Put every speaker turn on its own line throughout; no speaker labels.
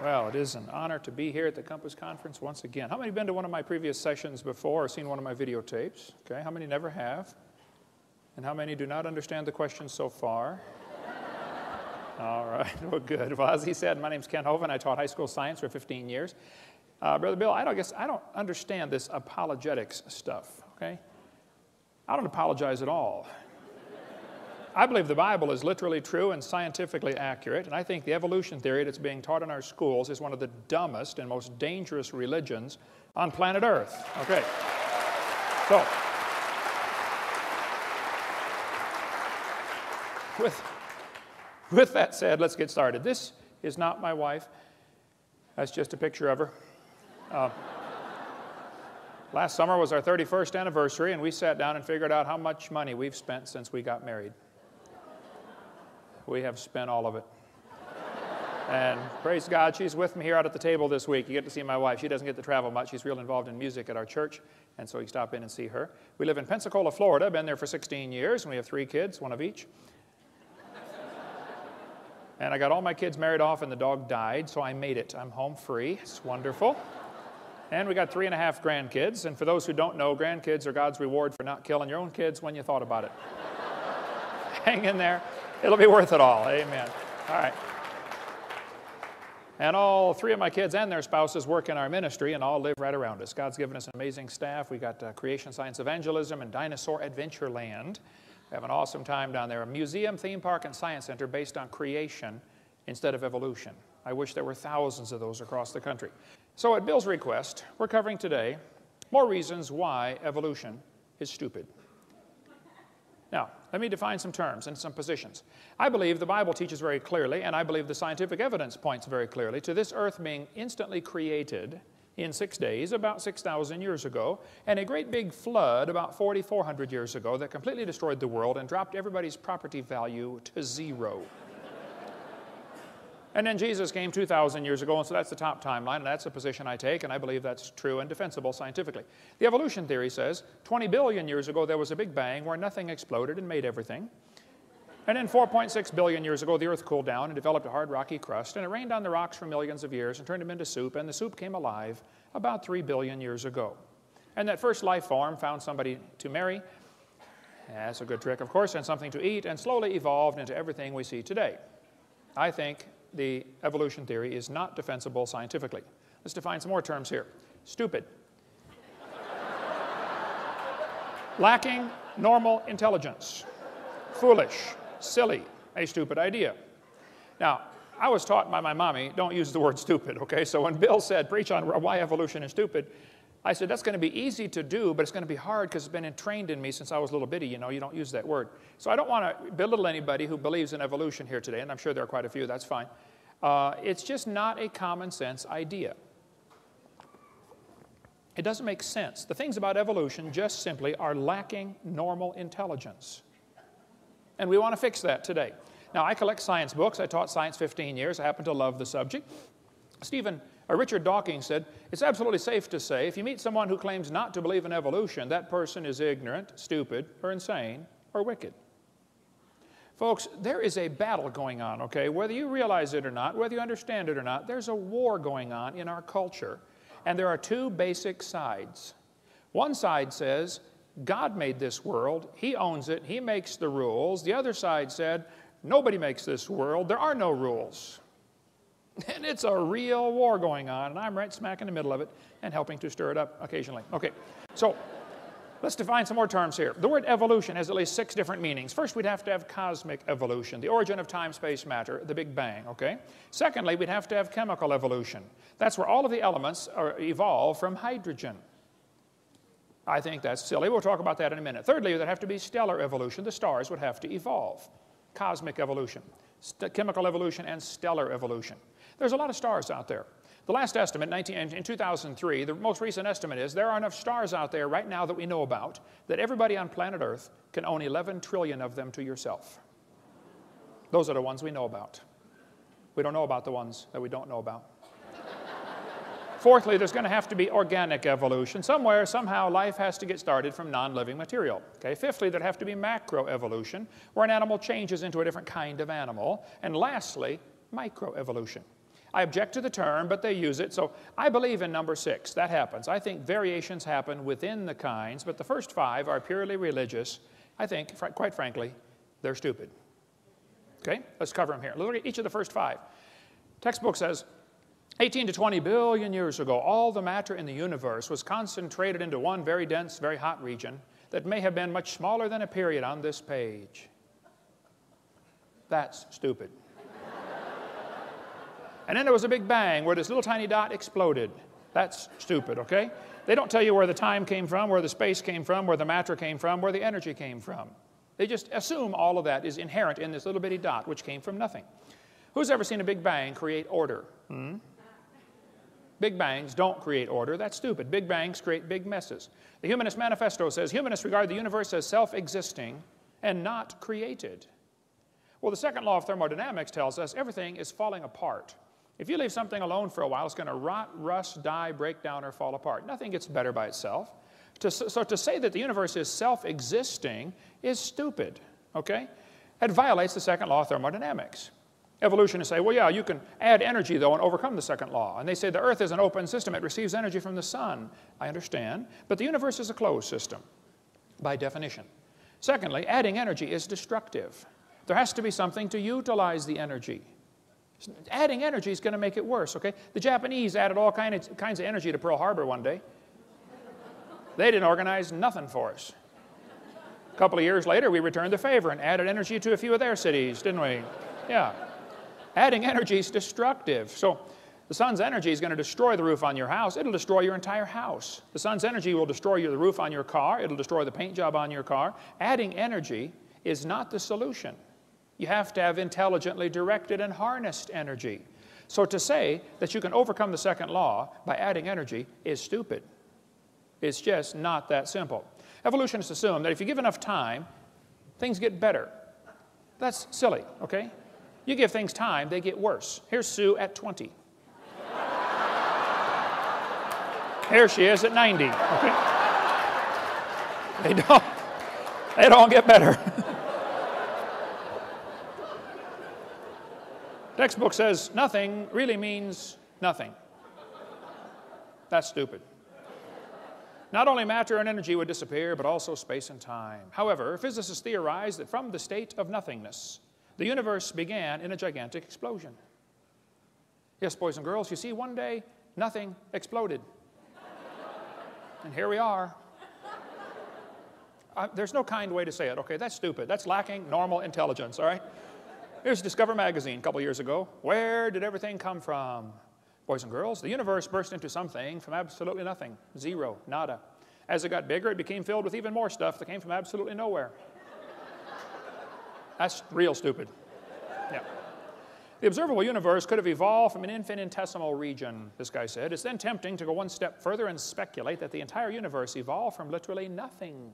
Well, it is an honor to be here at the Compass Conference once again. How many have been to one of my previous sessions before or seen one of my videotapes? Okay, how many never have? And how many do not understand the question so far? All right, well, good. Well, as he said, my name's Ken Hovind. I taught high school science for 15 years. Brother Bill, I don't understand this apologetics stuff, okay? I don't apologize at all. I believe the Bible is literally true and scientifically accurate, and I think the evolution theory that's being taught in our schools is one of the dumbest and most dangerous religions on planet Earth. Okay. So, with that said, let's get started. This is not my wife. That's just a picture of her. Last summer was our 31st anniversary, and we sat down and figured out how much money we've spent since we got married. We have spent all of it. And praise God, she's with me here out at the table this week. You get to see my wife. She doesn't get to travel much. She's real involved in music at our church, and so you stop in and see her. We live in Pensacola, Florida. Been there for 16 years, and we have 3 kids, one of each. And I got all my kids married off, and the dog died, so I made it. I'm home free. It's wonderful. And we got 3.5 grandkids. And for those who don't know, grandkids are God's reward for not killing your own kids when you thought about it. Hang in there. It'll be worth it all. Amen. All right. And all 3 of my kids and their spouses work in our ministry and all live right around us. God's given us an amazing staff. We got Creation Science Evangelism and Dinosaur Adventure Land. We have an awesome time down there. A museum, theme park, and science center based on creation instead of evolution. I wish there were thousands of those across the country. So at Bill's request, we're covering today more reasons why evolution is stupid. Now, let me define some terms and some positions. I believe the Bible teaches very clearly, and I believe the scientific evidence points very clearly to this earth being instantly created in 6 days about 6,000 years ago, and a great big flood about 4,400 years ago that completely destroyed the world and dropped everybody's property value to 0. And then Jesus came 2,000 years ago, and so that's the top timeline, and that's a position I take, and I believe that's true and defensible scientifically. The evolution theory says 20 billion years ago there was a big bang where nothing exploded and made everything. And then 4.6 billion years ago the earth cooled down and developed a hard rocky crust, and it rained on the rocks for millions of years and turned them into soup, and the soup came alive about 3 billion years ago. And that first life form found somebody to marry. That's a good trick, of course, and something to eat, and slowly evolved into everything we see today. I think the evolution theory is not defensible scientifically. Let's define some more terms here. Stupid. Lacking normal intelligence. Foolish. Silly. A stupid idea. Now, I was taught by my mommy, don't use the word stupid, okay? So when Bill said, preach on why evolution is stupid, I said, that's going to be easy to do, but it's going to be hard because it's been entrained in me since I was a little bitty. You know, you don't use that word. So I don't want to belittle anybody who believes in evolution here today, and I'm sure there are quite a few. That's fine. It's just not a common sense idea. It doesn't make sense. The things about evolution just simply are lacking normal intelligence. And we want to fix that today. Now, I collect science books. I taught science 15 years. I happen to love the subject. Richard Dawkins said, it's absolutely safe to say if you meet someone who claims not to believe in evolution, that person is ignorant, stupid, or insane, or wicked. Folks, there is a battle going on, okay? Whether you realize it or not, whether you understand it or not, there's a war going on in our culture. And there are 2 basic sides. One side says, God made this world, He owns it, He makes the rules. The other side said, nobody makes this world, there are no rules. And it's a real war going on, and I'm right smack in the middle of it and helping to stir it up occasionally. Okay, so let's define some more terms here. The word evolution has at least 6 different meanings. First, we'd have to have cosmic evolution, the origin of time, space, matter, the Big Bang, okay? Secondly, we'd have to have chemical evolution. That's where all of the elements evolve from hydrogen. I think that's silly. We'll talk about that in a minute. Thirdly, there'd have to be stellar evolution. The stars would have to evolve. Cosmic evolution, chemical evolution, and stellar evolution. There's a lot of stars out there. The last estimate, in 2003, the most recent estimate is there are enough stars out there right now that we know about that everybody on planet Earth can own 11 trillion of them to yourself. Those are the ones we know about. We don't know about the ones that we don't know about. Fourthly, there's going to have to be organic evolution. Somewhere, somehow, life has to get started from non-living material. Okay? Fifthly, there'd have to be macroevolution, where an animal changes into a different kind of animal. And lastly, microevolution. I object to the term, but they use it. So I believe in number 6. That happens. I think variations happen within the kinds, but the first 5 are purely religious. I think, quite frankly, they're stupid. Okay? Let's cover them here. Look at each of the first 5. Textbook says, 18 to 20 billion years ago, all the matter in the universe was concentrated into one very dense, very hot region that may have been much smaller than a period on this page. That's stupid. And then there was a big bang where this little tiny dot exploded. That's stupid, okay? They don't tell you where the time came from, where the space came from, where the matter came from, where the energy came from. They just assume all of that is inherent in this little bitty dot, which came from nothing. Who's ever seen a big bang create order? Big bangs don't create order. That's stupid. Big bangs create big messes. The Humanist Manifesto says humanists regard the universe as self-existing and not created. Well, the second law of thermodynamics tells us everything is falling apart. If you leave something alone for a while, it's going to rot, rust, die, break down, or fall apart. Nothing gets better by itself. So to say that the universe is self-existing is stupid, okay? It violates the second law of thermodynamics. Evolutionists say, well, yeah, you can add energy, though, and overcome the second law. And they say the Earth is an open system. It receives energy from the sun. I understand. But the universe is a closed system, by definition. Secondly, adding energy is destructive. There has to be something to utilize the energy. Adding energy is going to make it worse, okay? The Japanese added all kinds of energy to Pearl Harbor one day. They didn't organize nothing for us. A couple of years later, we returned the favor and added energy to a few of their cities, didn't we? Yeah. Adding energy is destructive. So the sun's energy is going to destroy the roof on your house. It'll destroy your entire house. The sun's energy will destroy the roof on your car. It'll destroy the paint job on your car. Adding energy is not the solution. You have to have intelligently directed and harnessed energy. So to say that you can overcome the second law by adding energy is stupid. It's just not that simple. Evolutionists assume that if you give enough time, things get better. That's silly, okay? You give things time, they get worse. Here's Sue at 20. Here she is at 90, okay? They don't get better. Textbook says nothing really means nothing. That's stupid. Not only matter and energy would disappear, but also space and time. However, physicists theorize that from the state of nothingness, the universe began in a gigantic explosion. Yes, boys and girls, you see, one day, nothing exploded. And here we are. There's no kind way to say it, okay? That's stupid. That's lacking normal intelligence, all right? Here's Discover magazine a couple years ago. Where did everything come from? Boys and girls, the universe burst into something from absolutely nothing. Zero, nada. As it got bigger, it became filled with even more stuff that came from absolutely nowhere. That's real stupid. Yeah. The observable universe could have evolved from an infinitesimal region, this guy said. It's then tempting to go one step further and speculate that the entire universe evolved from literally nothing.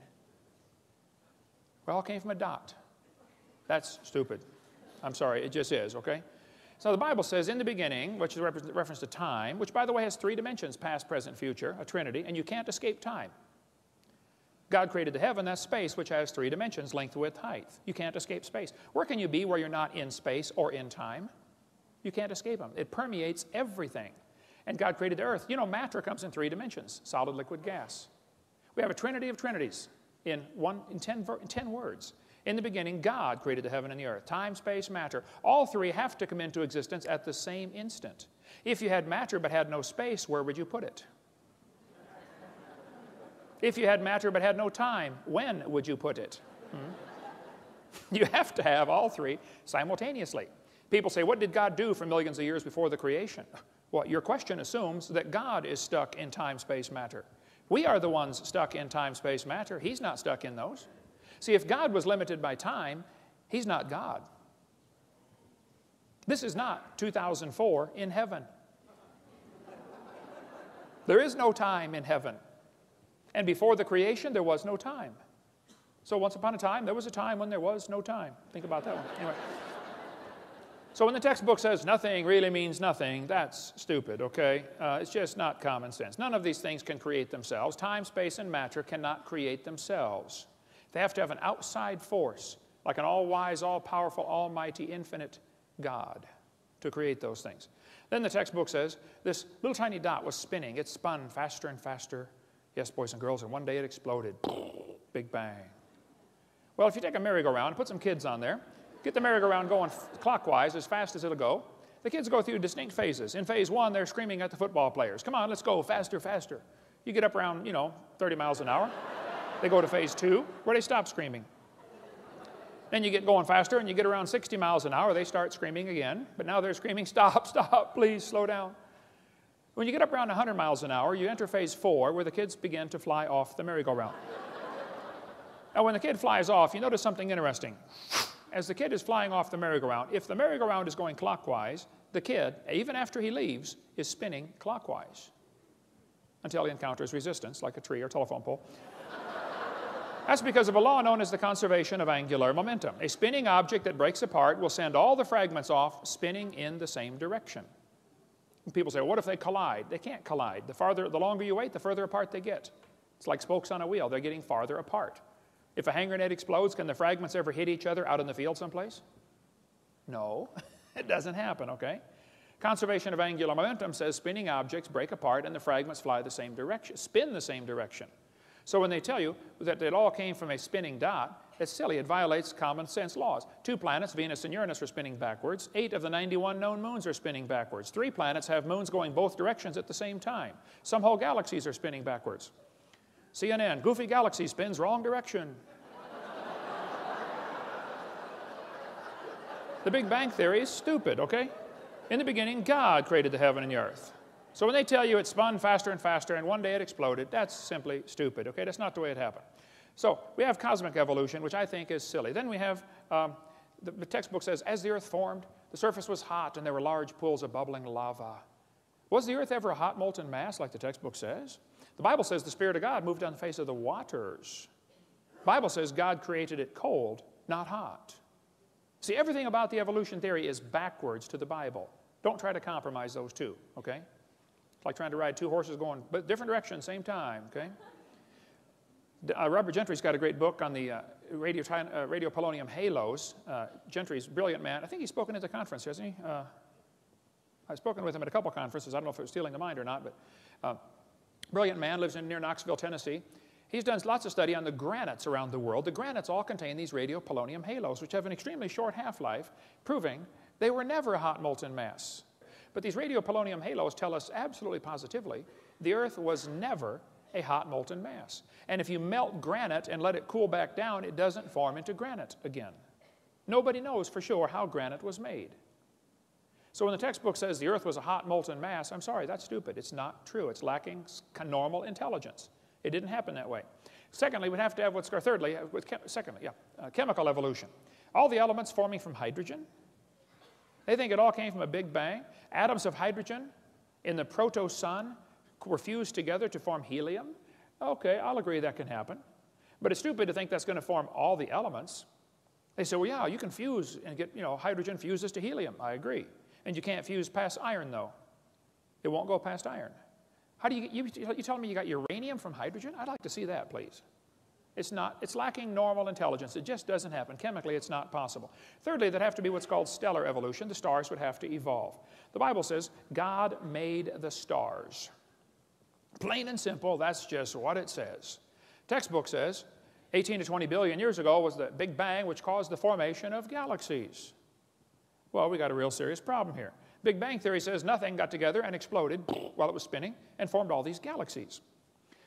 It all came from a dot. That's stupid. I'm sorry, it just is, okay? So the Bible says, in the beginning, which is a reference to time, which, by the way, has 3 dimensions, past, present, future, a trinity, and you can't escape time. God created the heaven, that's space, which has 3 dimensions, length, width, height. You can't escape space. Where can you be where you're not in space or in time? You can't escape them. It permeates everything. And God created the earth. You know, matter comes in 3 dimensions, solid, liquid, gas. We have a trinity of trinities in 10 words. In the beginning, God created the heaven and the earth. Time, space, matter. All 3 have to come into existence at the same instant. If you had matter but had no space, where would you put it? If you had matter but had no time, when would you put it? You have to have all 3 simultaneously. People say, what did God do for millions of years before the creation? Well, your question assumes that God is stuck in time, space, matter. We are the ones stuck in time, space, matter. He's not stuck in those. See, if God was limited by time, He's not God. This is not 2004 in heaven. There is no time in heaven. And before the creation, there was no time. So once upon a time, there was a time when there was no time. Think about that one. Anyway. So when the textbook says nothing really means nothing, that's stupid, okay? It's just not common sense. None of these things can create themselves. Time, space, and matter cannot create themselves. They have to have an outside force, like an all-wise, all-powerful, almighty, infinite God. to create those things. Then the textbook says this little tiny dot was spinning. It spun faster and faster. Yes, boys and girls, and one day it exploded. Big bang. Well, if you take a merry-go-round and put some kids on there, get the merry-go-round going clockwise as fast as it'll go, the kids go through distinct phases. In phase one, they're screaming at the football players. Come on, let's go, faster, faster. You get up around, 30 miles an hour. They go to phase two, where they stop screaming. Then you get going faster, and you get around 60 miles an hour, they start screaming again. But now they're screaming, stop, stop, please, slow down. When you get up around 100 miles an hour, you enter phase four, where the kids begin to fly off the merry-go-round. Now, when the kid flies off, you notice something interesting. As the kid is flying off the merry-go-round, if the merry-go-round is going clockwise, the kid, even after he leaves, is spinning clockwise until he encounters resistance, like a tree or telephone pole. That's because of a law known as the conservation of angular momentum. A spinning object that breaks apart will send all the fragments off spinning in the same direction. And people say, well, what if they collide? They can't collide. The longer you wait, the further apart they get. It's like spokes on a wheel. They're getting farther apart. If a hand grenade explodes, can the fragments ever hit each other out in the field someplace? No, it doesn't happen, okay? Conservation of angular momentum says spinning objects break apart and the fragments fly the same direction, spin the same direction. So when they tell you that it all came from a spinning dot, it's silly. It violates common sense laws. 2 planets, Venus and Uranus, are spinning backwards. 8 of the 91 known moons are spinning backwards. 3 planets have moons going both directions at the same time. Some whole galaxies are spinning backwards. CNN, goofy galaxy spins wrong direction. The Big Bang Theory is stupid, okay? In the beginning, God created the heaven and the earth. So when they tell you it spun faster and faster and one day it exploded, that's simply stupid, okay? That's not the way it happened. So we have cosmic evolution, which I think is silly. Then we have, the textbook says, as the earth formed, the surface was hot and there were large pools of bubbling lava. Was the earth ever a hot molten mass like the textbook says? The Bible says the Spirit of God moved on the face of the waters. The Bible says God created it cold, not hot. See, everything about the evolution theory is backwards to the Bible. Don't try to compromise those two, okay? It's like trying to ride 2 horses going different directions, same time, okay? Robert Gentry's got a great book on the radio polonium halos. Gentry's a brilliant man. I think he's spoken at the conference, hasn't he? I've spoken with him at a couple conferences. I don't know if it was stealing the mind or not, but brilliant man, lives near Knoxville, Tennessee. He's done lots of study on the granites around the world. The granites all contain these radiopolonium halos, which have an extremely short half-life, proving they were never a hot molten mass. But these radiopolonium halos tell us absolutely positively the Earth was never a hot molten mass. And if you melt granite and let it cool back down, it doesn't form into granite again. Nobody knows for sure how granite was made. So when the textbook says the Earth was a hot molten mass, I'm sorry, that's stupid. It's not true. It's lacking normal intelligence. It didn't happen that way. Secondly, we'd have to have chemical evolution. All the elements forming from hydrogen. They think it all came from a big bang. Atoms of hydrogen in the proto-sun were fused together to form helium. Okay, I'll agree that can happen. But it's stupid to think that's going to form all the elements. They say, well, yeah, you can fuse and get, hydrogen fuses to helium. I agree. And you can't fuse past iron, though. It won't go past iron. How do you telling me you got uranium from hydrogen? I'd like to see that, please. It's lacking normal intelligence. It just doesn't happen. Chemically, it's not possible. Thirdly, there'd have to be what's called stellar evolution. The stars would have to evolve. The Bible says God made the stars. Plain and simple, that's just what it says. Textbook says 18 to 20 billion years ago was the Big Bang, which caused the formation of galaxies. Well, we got a real serious problem here. Big Bang Theory says nothing got together and exploded while it was spinning and formed all these galaxies.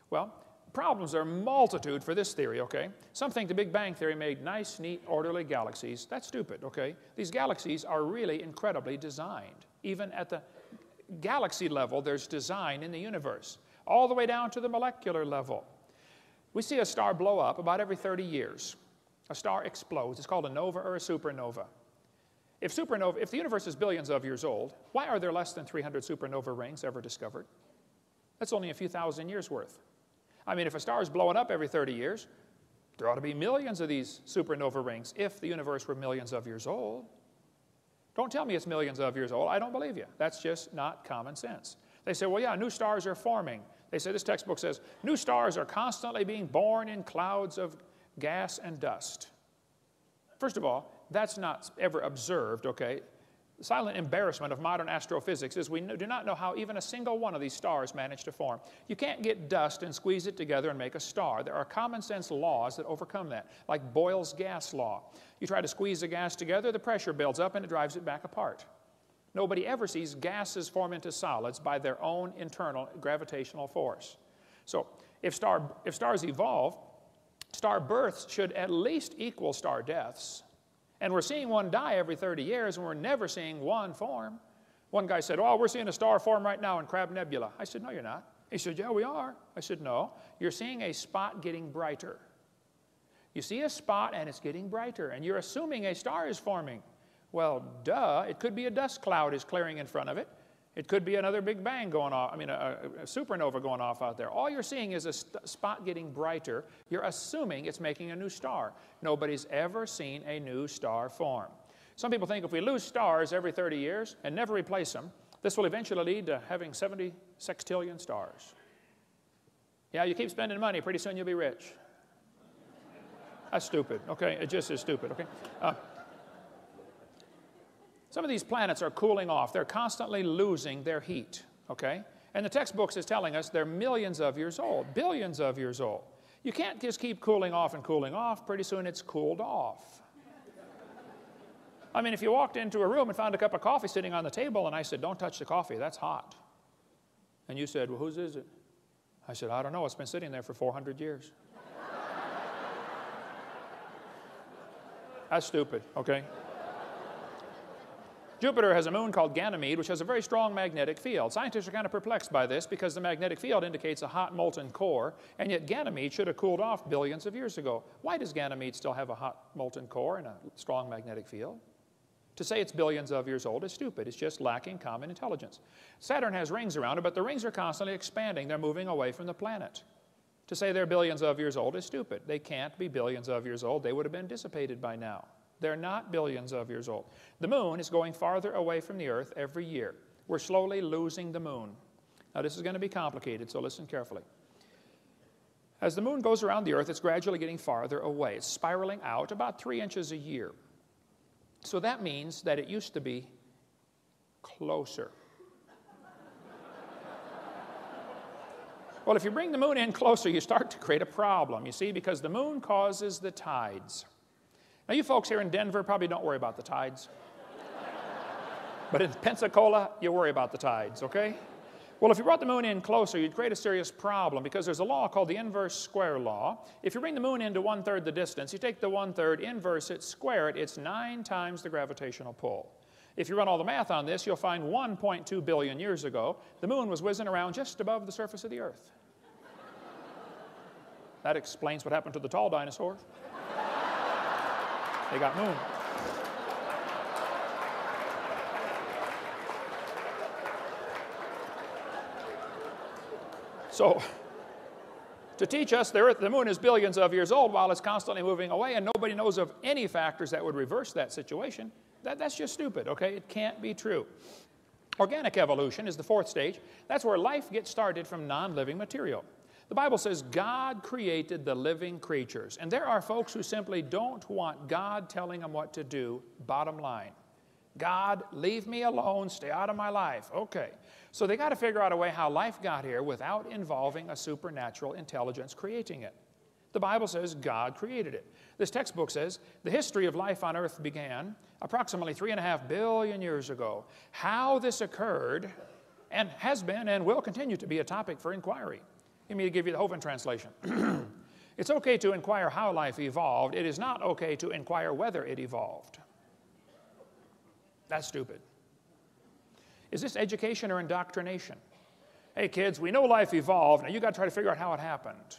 Well, problems are a multitude for this theory, okay? Some think the Big Bang Theory made nice, neat, orderly galaxies. That's stupid, okay? These galaxies are really incredibly designed. Even at the galaxy level, there's design in the universe, all the way down to the molecular level. We see a star blow up about every 30 years. A star explodes. It's called a nova or a supernova. If the universe is billions of years old, why are there less than 300 supernova rings ever discovered? That's only a few thousand years worth. I mean, if a star is blowing up every 30 years, there ought to be millions of these supernova rings if the universe were millions of years old. Don't tell me it's millions of years old. I don't believe you. That's just not common sense. They say, well, yeah, new stars are forming. They say, this textbook says, new stars are constantly being born in clouds of gas and dust. First of all, that's not ever observed, okay? The silent embarrassment of modern astrophysics is we do not know how even a single one of these stars managed to form. You can't get dust and squeeze it together and make a star. There are common sense laws that overcome that, like Boyle's gas law. You try to squeeze the gas together, the pressure builds up and it drives it back apart. Nobody ever sees gases form into solids by their own internal gravitational force. So if stars evolve, star births should at least equal star deaths. And we're seeing one die every 30 years, and we're never seeing one form. One guy said, oh, we're seeing a star form right now in Crab Nebula. I said, no, you're not. He said, yeah, we are. I said, no, you're seeing a spot getting brighter. You see a spot, and it's getting brighter, and you're assuming a star is forming. Well, duh, it could be a dust cloud is clearing in front of it. It could be another Big Bang going off, a supernova going off out there. All you're seeing is a spot getting brighter. You're assuming it's making a new star. Nobody's ever seen a new star form. Some people think if we lose stars every 30 years and never replace them, this will eventually lead to having 70 sextillion stars. Yeah, you keep spending money, pretty soon you'll be rich. That's stupid, okay? It just is stupid, okay? Some of these planets are cooling off. They're constantly losing their heat, okay? And the textbooks is telling us they're millions of years old, billions of years old. You can't just keep cooling off and cooling off. Pretty soon it's cooled off. I mean, if you walked into a room and found a cup of coffee sitting on the table and I said, don't touch the coffee, that's hot. And you said, well, whose is it? I said, I don't know, it's been sitting there for 400 years. That's stupid, okay? Jupiter has a moon called Ganymede, which has a very strong magnetic field. Scientists are kind of perplexed by this because the magnetic field indicates a hot molten core, and yet Ganymede should have cooled off billions of years ago. Why does Ganymede still have a hot molten core and a strong magnetic field? To say it's billions of years old is stupid. It's just lacking common intelligence. Saturn has rings around it, but the rings are constantly expanding. They're moving away from the planet. To say they're billions of years old is stupid. They can't be billions of years old. They would have been dissipated by now. They're not billions of years old. The moon is going farther away from the Earth every year. We're slowly losing the moon. Now, this is going to be complicated, so listen carefully. As the moon goes around the Earth, it's gradually getting farther away. It's spiraling out about 3 inches a year. So that means that it used to be closer. Well, if you bring the moon in closer, you start to create a problem, you see, because the moon causes the tides. Now, you folks here in Denver probably don't worry about the tides. But in Pensacola, you worry about the tides, okay? Well, if you brought the moon in closer, you'd create a serious problem because there's a law called the inverse square law. If you bring the moon into 1/3 the distance, you take the 1/3, inverse it, square it, it's 9 times the gravitational pull. If you run all the math on this, you'll find 1.2 billion years ago, the moon was whizzing around just above the surface of the Earth. That explains what happened to the tall dinosaurs. They got moon. So, to teach us the moon is billions of years old while it's constantly moving away and nobody knows of any factors that would reverse that situation, that's just stupid, okay? It can't be true. Organic evolution is the 4th stage. That's where life gets started from non-living material. The Bible says God created the living creatures. And there are folks who simply don't want God telling them what to do, bottom line. God, leave me alone, stay out of my life. Okay. So they got to figure out a way how life got here without involving a supernatural intelligence creating it. The Bible says God created it. This textbook says the history of life on earth began approximately 3.5 billion years ago. How this occurred and has been and will continue to be a topic for inquiry. Let me give you the Hovind translation. It's okay to inquire how life evolved. It is not okay to inquire whether it evolved. That's stupid. Is this education or indoctrination? Hey kids, we know life evolved. Now you got to try to figure out how it happened.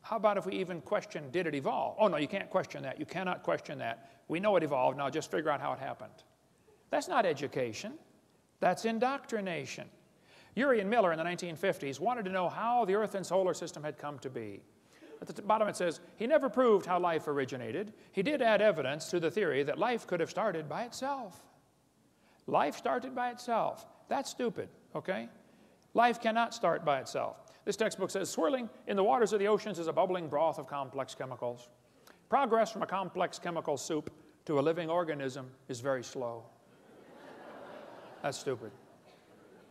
How about if we even question, did it evolve? Oh no, you can't question that. You cannot question that. We know it evolved. Now just figure out how it happened. That's not education. That's indoctrination. Urey and Miller in the 1950s wanted to know how the Earth and solar system had come to be. At the bottom it says, he never proved how life originated. He did add evidence to the theory that life could have started by itself. Life started by itself. That's stupid, okay? Life cannot start by itself. This textbook says, swirling in the waters of the oceans is a bubbling broth of complex chemicals. Progress from a complex chemical soup to a living organism is very slow. That's stupid.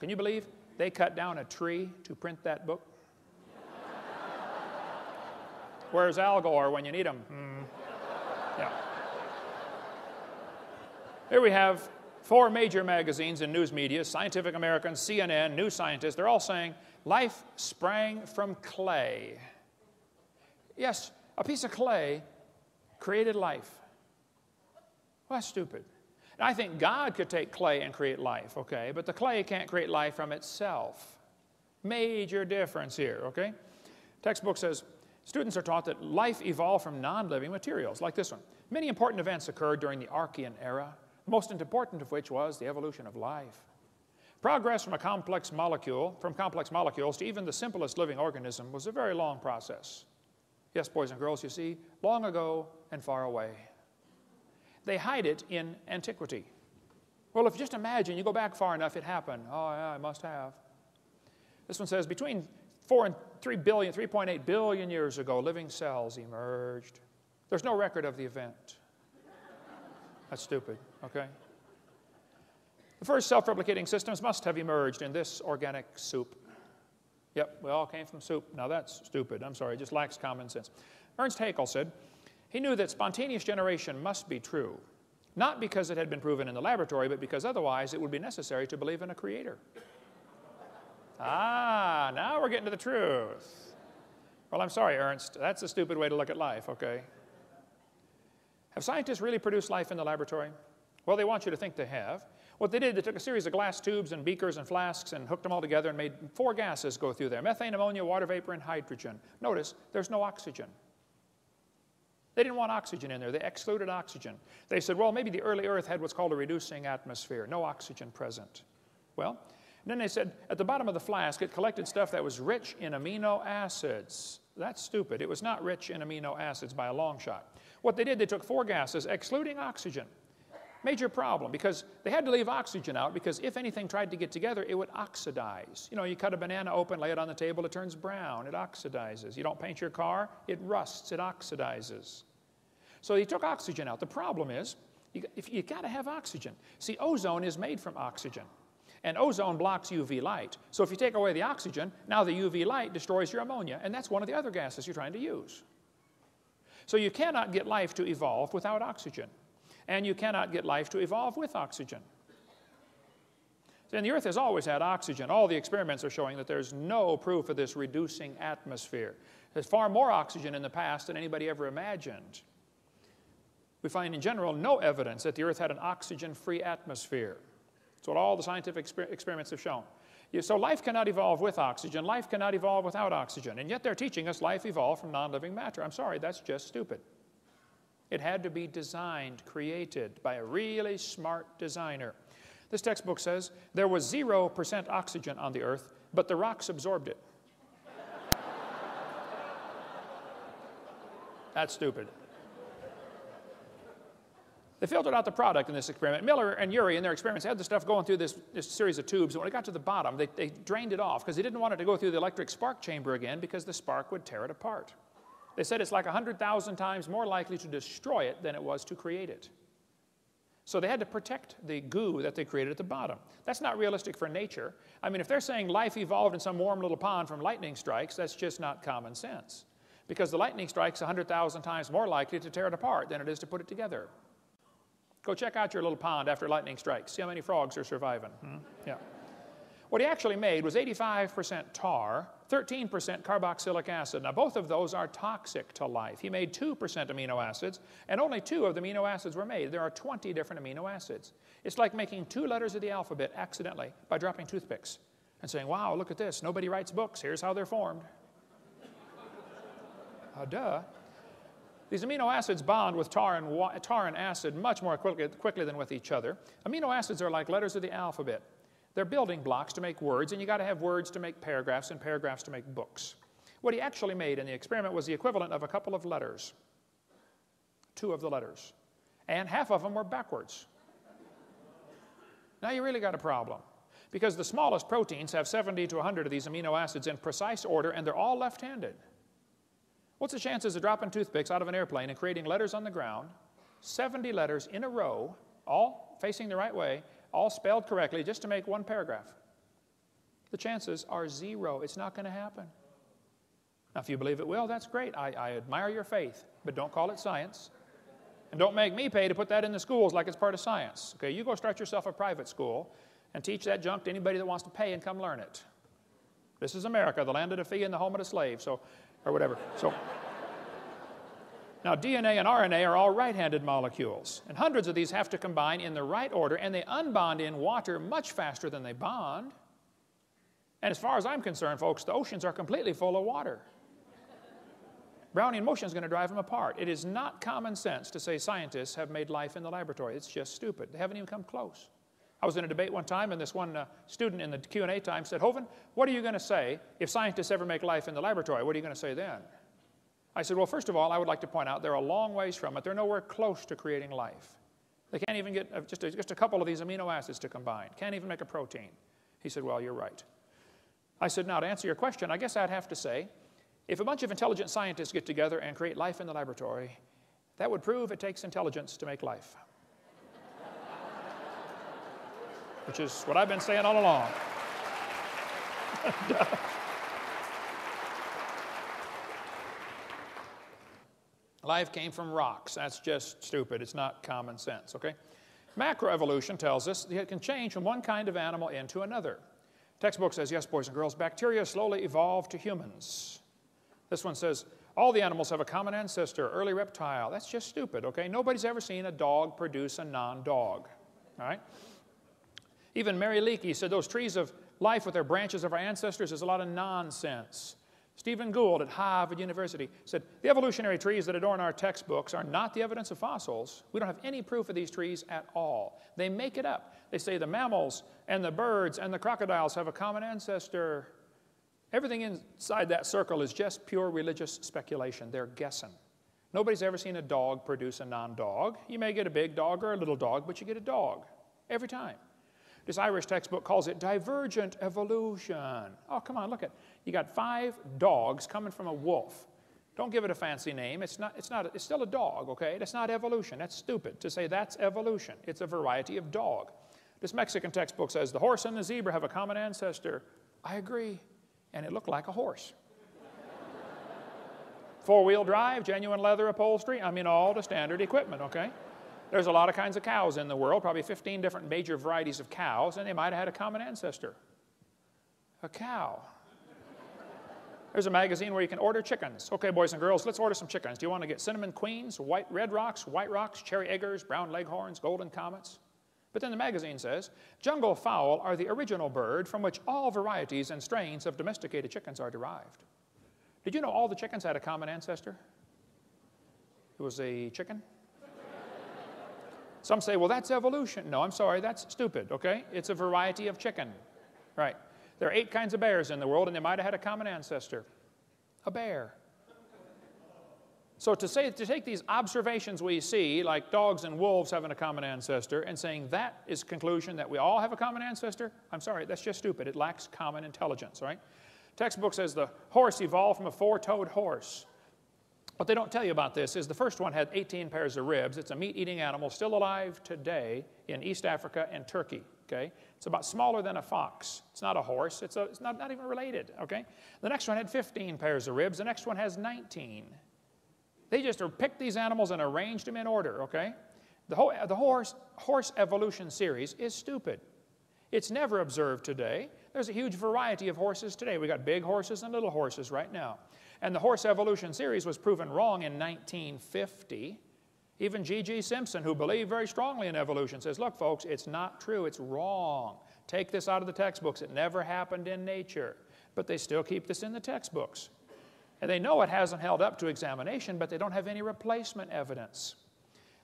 Can you believe they cut down a tree to print that book? Where's Al Gore when you need him? Yeah. Here we have 4 major magazines and news media, Scientific American, CNN, New Scientist. They're all saying life sprang from clay. Yes, a piece of clay created life. Well, that's stupid. Now, I think God could take clay and create life, okay? But the clay can't create life from itself. Major difference here, okay? Textbook says, students are taught that life evolved from non-living materials, like this one. Many important events occurred during the Archean era, the most important of which was the evolution of life. Progress from complex molecules to even the simplest living organism was a very long process. Yes, boys and girls, you see, long ago and far away. They hide it in antiquity. Well, if you just imagine, you go back far enough, it happened. Oh, yeah, I must have. This one says, between 4 and 3.8 billion years ago, living cells emerged. There's no record of the event. That's stupid, okay? The first self-replicating systems must have emerged in this organic soup. Yep, we all came from soup. Now that's stupid. I'm sorry, it just lacks common sense. Ernst Haeckel said, he knew that spontaneous generation must be true, not because it had been proven in the laboratory, but because otherwise it would be necessary to believe in a creator. Ah, now we're getting to the truth. Well, I'm sorry, Ernst. That's a stupid way to look at life, okay? Have scientists really produced life in the laboratory? Well, they want you to think they have. What they did, they took a series of glass tubes and beakers and flasks and hooked them all together and made 4 gases go through there: methane, ammonia, water vapor, and hydrogen. Notice, there's no oxygen. They didn't want oxygen in there. They excluded oxygen. They said, well, maybe the early Earth had what's called a reducing atmosphere, no oxygen present. Well, and then they said, at the bottom of the flask, it collected stuff that was rich in amino acids. That's stupid. It was not rich in amino acids by a long shot. What they did, they took 4 gases, excluding oxygen. Major problem, because they had to leave oxygen out, because if anything tried to get together, it would oxidize. You know, you cut a banana open, lay it on the table, it turns brown, it oxidizes. You don't paint your car, it rusts, it oxidizes. So they took oxygen out. The problem is, you got to have oxygen. See, ozone is made from oxygen, and ozone blocks UV light. So if you take away the oxygen, now the UV light destroys your ammonia, and that's one of the other gases you're trying to use. So you cannot get life to evolve without oxygen. And you cannot get life to evolve with oxygen. And the Earth has always had oxygen. All the experiments are showing that there's no proof of this reducing atmosphere. There's far more oxygen in the past than anybody ever imagined. We find in general no evidence that the Earth had an oxygen-free atmosphere. That's what all the scientific experiments have shown. So life cannot evolve with oxygen. Life cannot evolve without oxygen. And yet they're teaching us life evolved from non-living matter. I'm sorry, that's just stupid. It had to be designed, created by a really smart designer. This textbook says there was 0% oxygen on the Earth, but the rocks absorbed it. That's stupid. They filtered out the product in this experiment. Miller and Urey, in their experiments, had the stuff going through this series of tubes. And when it got to the bottom, they drained it off because they didn't want it to go through the electric spark chamber again because the spark would tear it apart. They said it's like 100,000 times more likely to destroy it than it was to create it. So they had to protect the goo that they created at the bottom. That's not realistic for nature. I mean, if they're saying life evolved in some warm little pond from lightning strikes, that's just not common sense. Because the lightning strike's 100,000 times more likely to tear it apart than it is to put it together. Go check out your little pond after lightning strikes. See how many frogs are surviving. Yeah. What he actually made was 85% tar, 13% carboxylic acid. Now, both of those are toxic to life. He made 2% amino acids, and only 2 of the amino acids were made. There are 20 different amino acids. It's like making 2 letters of the alphabet accidentally by dropping toothpicks and saying, wow, look at this. Nobody writes books. Here's how they're formed. Duh. These amino acids bond with tar and acid much more quickly than with each other. Amino acids are like letters of the alphabet. They're building blocks to make words, and you got to have words to make paragraphs and paragraphs to make books. What he actually made in the experiment was the equivalent of a couple of letters. 2 of the letters. And half of them were backwards. Now you really got a problem. Because the smallest proteins have 70 to 100 of these amino acids in precise order, and they're all left-handed. What's the chances of dropping toothpicks out of an airplane and creating letters on the ground, 70 letters in a row, all facing the right way, all spelled correctly, just to make one paragraph. The chances are 0. It's not going to happen. Now, if you believe it will, that's great. I admire your faith, but don't call it science. And don't make me pay to put that in the schools like it's part of science. Okay, you go start yourself a private school and teach that junk to anybody that wants to pay and come learn it. This is America, the land of the free and the home of the slave, so, or whatever. So, now, DNA and RNA are all right-handed molecules, and hundreds of these have to combine in the right order, and they unbond in water much faster than they bond. And as far as I'm concerned, folks, the oceans are completely full of water. Brownian motion is going to drive them apart. It is not common sense to say scientists have made life in the laboratory. It's just stupid. They haven't even come close. I was in a debate one time, and this one student in the Q&A time said, Hovind, what are you going to say if scientists ever make life in the laboratory? What are you going to say then? I said, well, first of all, I would like to point out they're a long ways from it. They're nowhere close to creating life. They can't even get just a couple of these amino acids to combine. Can't even make a protein. He said, well, you're right. I said, now, to answer your question, I guess I'd have to say, if a bunch of intelligent scientists get together and create life in the laboratory, that would prove it takes intelligence to make life. Which is what I've been saying all along. Life came from rocks. That's just stupid. It's not common sense, okay? Macroevolution tells us that it can change from one kind of animal into another. Textbook says, yes, boys and girls, bacteria slowly evolved to humans. This one says, all the animals have a common ancestor, early reptile. That's just stupid, okay? Nobody's ever seen a dog produce a non-dog, all right? Even Mary Leakey said those trees of life with their branches of our ancestors is a lot of nonsense. Stephen Gould at Harvard University said, the evolutionary trees that adorn our textbooks are not the evidence of fossils. We don't have any proof of these trees at all. They make it up. They say the mammals and the birds and the crocodiles have a common ancestor. Everything inside that circle is just pure religious speculation. They're guessing. Nobody's ever seen a dog produce a non-dog. You may get a big dog or a little dog, but you get a dog every time. This Irish textbook calls it divergent evolution. Oh, come on, look at it. You got 5 dogs coming from a wolf. Don't give it a fancy name. It's still a dog, okay? That's not evolution. That's stupid to say that's evolution. It's a variety of dog. This Mexican textbook says the horse and the zebra have a common ancestor. I agree. And it looked like a horse. 4-wheel drive, genuine leather upholstery. I mean, all the standard equipment, okay? There's a lot of kinds of cows in the world, probably 15 different major varieties of cows, and they might have had a common ancestor. A cow. There's a magazine where you can order chickens. Okay, boys and girls, let's order some chickens. Do you want to get cinnamon queens, red rocks, white rocks, cherry eggers, brown leghorns, golden comets? But then the magazine says, jungle fowl are the original bird from which all varieties and strains of domesticated chickens are derived. Did you know all the chickens had a common ancestor? It was a chicken. Some say, well, that's evolution. No, I'm sorry, that's stupid, okay? It's a variety of chicken, right? There are 8 kinds of bears in the world, and they might have had a common ancestor, a bear. So to take these observations we see, like dogs and wolves having a common ancestor, and saying that is conclusion that we all have a common ancestor, I'm sorry, that's just stupid. It lacks common intelligence, right? Textbook says the horse evolved from a 4-toed horse. What they don't tell you about this is the first one had 18 pairs of ribs. It's a meat-eating animal still alive today in East Africa and Turkey, okay? It's about smaller than a fox. It's not a horse. It's not even related, okay? The next one had 15 pairs of ribs. The next one has 19. They just picked these animals and arranged them in order, okay? The horse evolution series is stupid. It's never observed today. There's a huge variety of horses today. We got big horses and little horses right now. And the horse evolution series was proven wrong in 1950. Even G.G. Simpson, who believed very strongly in evolution, says, look, folks, it's not true. It's wrong. Take this out of the textbooks. It never happened in nature. But they still keep this in the textbooks. And they know it hasn't held up to examination, but they don't have any replacement evidence.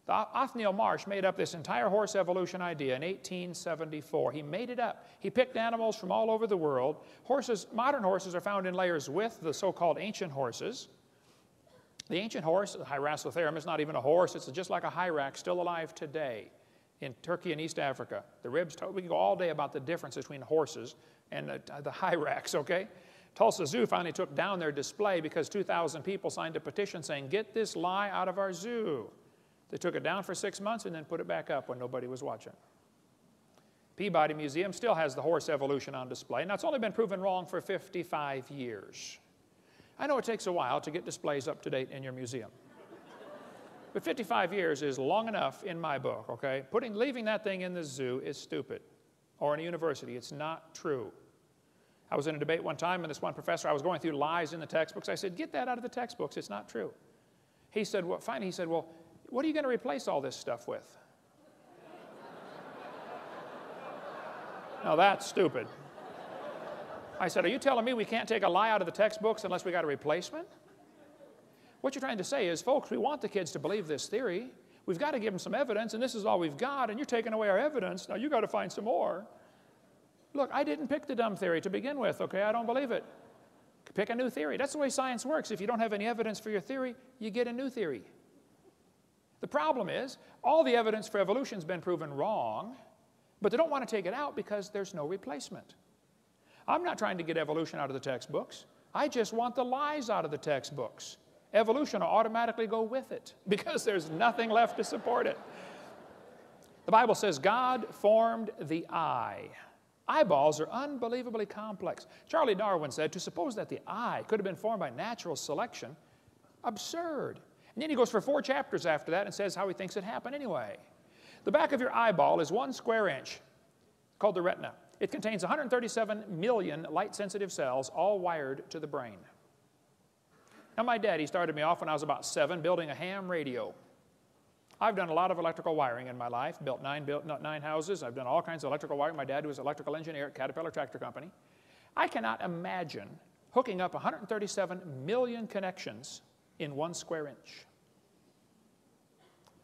Othniel Marsh made up this entire horse evolution idea in 1874. He made it up. He picked animals from all over the world. Modern horses are found in layers with the so-called ancient horses. The ancient horse, the Hyracotherum, is not even a horse. It's just like a hyrax, still alive today in Turkey and East Africa. The ribs, we can go all day about the difference between horses and the hyrax, okay? Tulsa Zoo finally took down their display because 2,000 people signed a petition saying, get this lie out of our zoo. They took it down for 6 months and then put it back up when nobody was watching. Peabody Museum still has the horse evolution on display. Now, it's only been proven wrong for 55 years. I know it takes a while to get displays up to date in your museum. But 55 years is long enough in my book, okay? Leaving that thing in the zoo is stupid. Or in a university, it's not true. I was in a debate one time, and this one professor, I was going through lies in the textbooks. I said, get that out of the textbooks. It's not true. He said, well, fine. He said, well, what are you going to replace all this stuff with? Now, that's stupid. I said, are you telling me we can't take a lie out of the textbooks unless we got a replacement? What you're trying to say is, folks, we want the kids to believe this theory. We've got to give them some evidence, and this is all we've got, and you're taking away our evidence. Now, you've got to find some more. Look, I didn't pick the dumb theory to begin with, okay? I don't believe it. Pick a new theory. That's the way science works. If you don't have any evidence for your theory, you get a new theory. The problem is, all the evidence for evolution has been proven wrong, but they don't want to take it out because there's no replacement. I'm not trying to get evolution out of the textbooks. I just want the lies out of the textbooks. Evolution will automatically go with it because there's nothing left to support it. The Bible says God formed the eye. Eyeballs are unbelievably complex. Charles Darwin said, to suppose that the eye could have been formed by natural selection, absurd. And then he goes for 4 chapters after that and says how he thinks it happened anyway. The back of your eyeball is 1 square inch, called the retina. It contains 137 million light-sensitive cells, all wired to the brain. Now, my daddy started me off when I was about 7 building a ham radio. I've done a lot of electrical wiring in my life, built 9 houses. I've done all kinds of electrical wiring. My dad was an electrical engineer at Caterpillar Tractor Company. I cannot imagine hooking up 137 million connections in 1 square inch.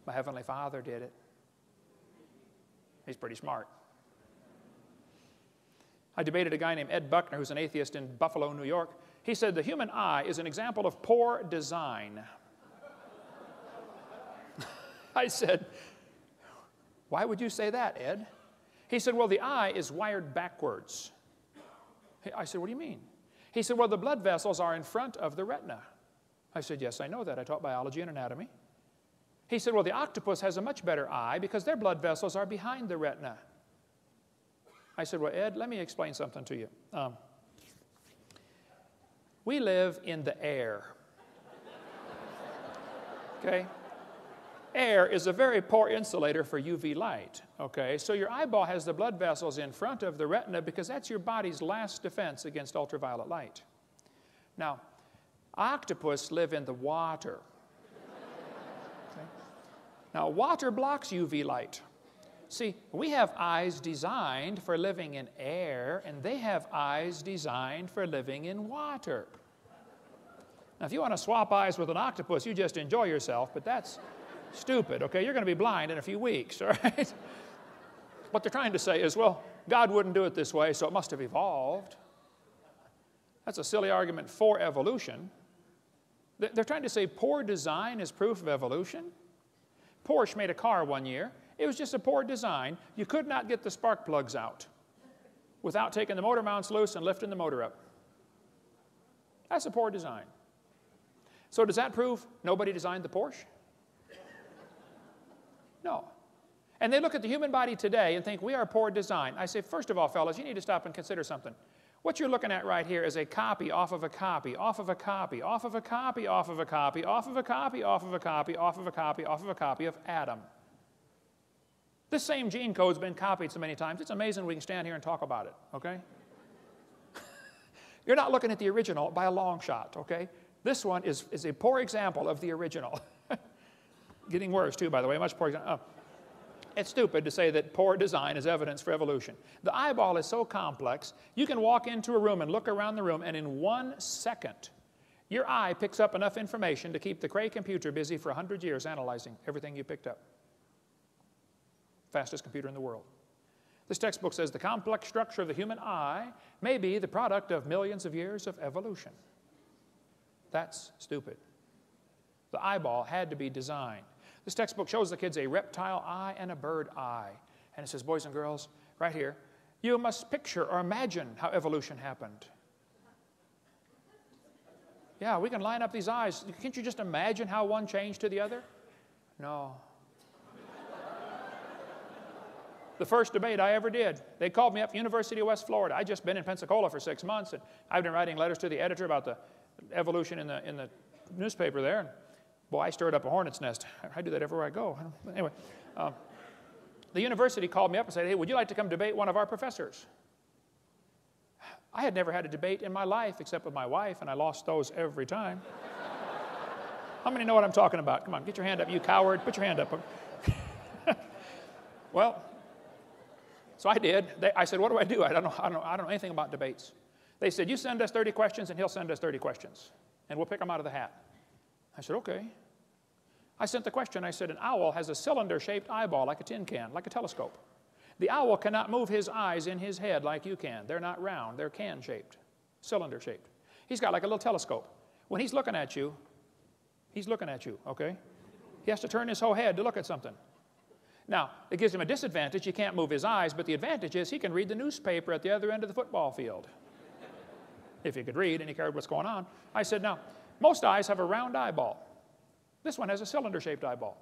My Heavenly Father did it. He's pretty smart. I debated a guy named Ed Buckner, who's an atheist in Buffalo, New York. He said the human eye is an example of poor design. I said, why would you say that, Ed? He said, well, the eye is wired backwards. I said, what do you mean? He said, well, the blood vessels are in front of the retina. I said, yes, I know that. I taught biology and anatomy. He said, well, the octopus has a much better eye because their blood vessels are behind the retina. I said, well, Ed, let me explain something to you. We live in the air. Okay? Air is a very poor insulator for UV light. Okay? So your eyeball has the blood vessels in front of the retina because that's your body's last defense against ultraviolet light. Now, octopus live in the water. Okay? Now, water blocks UV light. See, we have eyes designed for living in air, and they have eyes designed for living in water. Now, if you want to swap eyes with an octopus, you just enjoy yourself, but that's stupid, okay? You're going to be blind in a few weeks, all right? What they're trying to say is, well, God wouldn't do it this way, so it must have evolved. That's a silly argument for evolution. They're trying to say poor design is proof of evolution. Porsche made a car one year. It was just a poor design. You could not get the spark plugs out without taking the motor mounts loose and lifting the motor up. That's a poor design. So does that prove nobody designed the Porsche? No. And they look at the human body today and think we are a poor design. I say, first of all, fellas, you need to stop and consider something. What you're looking at right here is a copy off of a copy, off of a copy, off of a copy, off of a copy, off of a copy, off of a copy, off of a copy, off of a copy of Adam. This same gene code's been copied so many times, it's amazing we can stand here and talk about it, okay? You're not looking at the original by a long shot, okay? This one is a poor example of the original. Getting worse, too, by the way, much poor example. Oh. It's stupid to say that poor design is evidence for evolution. The eyeball is so complex, you can walk into a room and look around the room, and in 1 second, your eye picks up enough information to keep the Cray computer busy for 100 years analyzing everything you picked up. Fastest computer in the world. This textbook says the complex structure of the human eye may be the product of millions of years of evolution. That's stupid. The eyeball had to be designed. This textbook shows the kids a reptile eye and a bird eye. And it says, boys and girls, right here, you must picture or imagine how evolution happened. Yeah, we can line up these eyes. Can't you just imagine how one changed to the other? No. The first debate I ever did, they called me up from University of West Florida. I'd just been in Pensacola for 6 months, and I've been writing letters to the editor about the evolution in the newspaper there. And boy, I stirred up a hornet's nest. I do that everywhere I go. Anyway, the university called me up and said, hey, would you like to come debate one of our professors? I had never had a debate in my life except with my wife, and I lost those every time. How many know what I'm talking about? Come on, get your hand up, you coward. Put your hand up. Well, so I did. I said, what do I do? I don't know anything about debates. They said, you send us 30 questions, and he'll send us 30 questions, and we'll pick them out of the hat. I said, okay. I sent the question. I said, an owl has a cylinder-shaped eyeball like a tin can, like a telescope. The owl cannot move his eyes in his head like you can. They're not round. They're can-shaped, cylinder-shaped. He's got like a little telescope. When he's looking at you, okay? He has to turn his whole head to look at something. Now, it gives him a disadvantage. He can't move his eyes, but the advantage is he can read the newspaper at the other end of the football field. If he could read and he cared what's going on. I said, now, most eyes have a round eyeball. This one has a cylinder-shaped eyeball.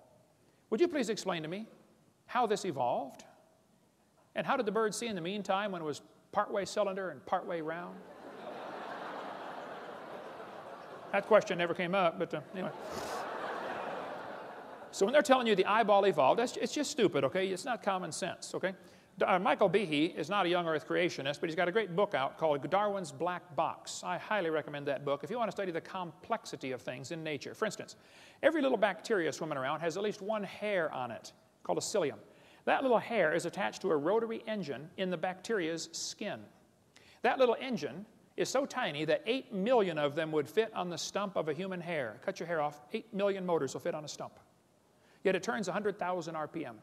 Would you please explain to me how this evolved? And how did the bird see in the meantime when it was partway cylinder and partway round? That question never came up, but anyway. So when they're telling you the eyeball evolved, it's just stupid, okay? It's not common sense, okay? Michael Behe is not a young earth creationist, but he's got a great book out called Darwin's Black Box. I highly recommend that book if you want to study the complexity of things in nature. For instance, every little bacteria swimming around has at least one hair on it, called a cilium. That little hair is attached to a rotary engine in the bacteria's skin. That little engine is so tiny that 8 million of them would fit on the stump of a human hair. Cut your hair off, 8 million motors will fit on a stump. Yet it turns 100,000 RPM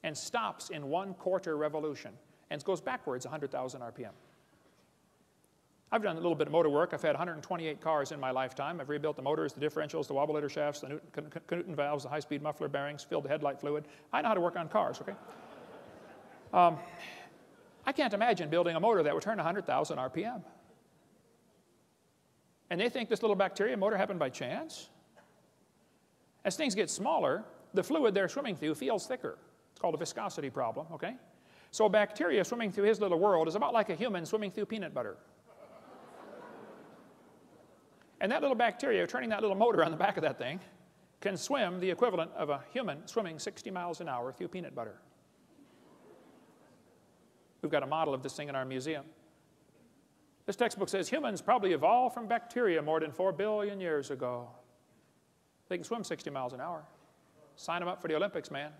and stops in 1/4 revolution and goes backwards 100,000 RPM. I've done a little bit of motor work. I've had 128 cars in my lifetime. I've rebuilt the motors, the differentials, the wobulator shafts, the Newton valves, the high-speed muffler bearings, filled the headlight fluid. I know how to work on cars, okay? I can't imagine building a motor that would turn 100,000 RPM. And they think this little bacteria motor happened by chance? As things get smaller, the fluid they're swimming through feels thicker. It's called a viscosity problem, okay? So a bacteria swimming through his little world is about like a human swimming through peanut butter. And that little bacteria, turning that little motor on the back of that thing, can swim the equivalent of a human swimming 60 miles an hour through peanut butter. We've got a model of this thing in our museum. This textbook says humans probably evolved from bacteria more than 4 billion years ago. They can swim 60 miles an hour. Sign them up for the Olympics, man.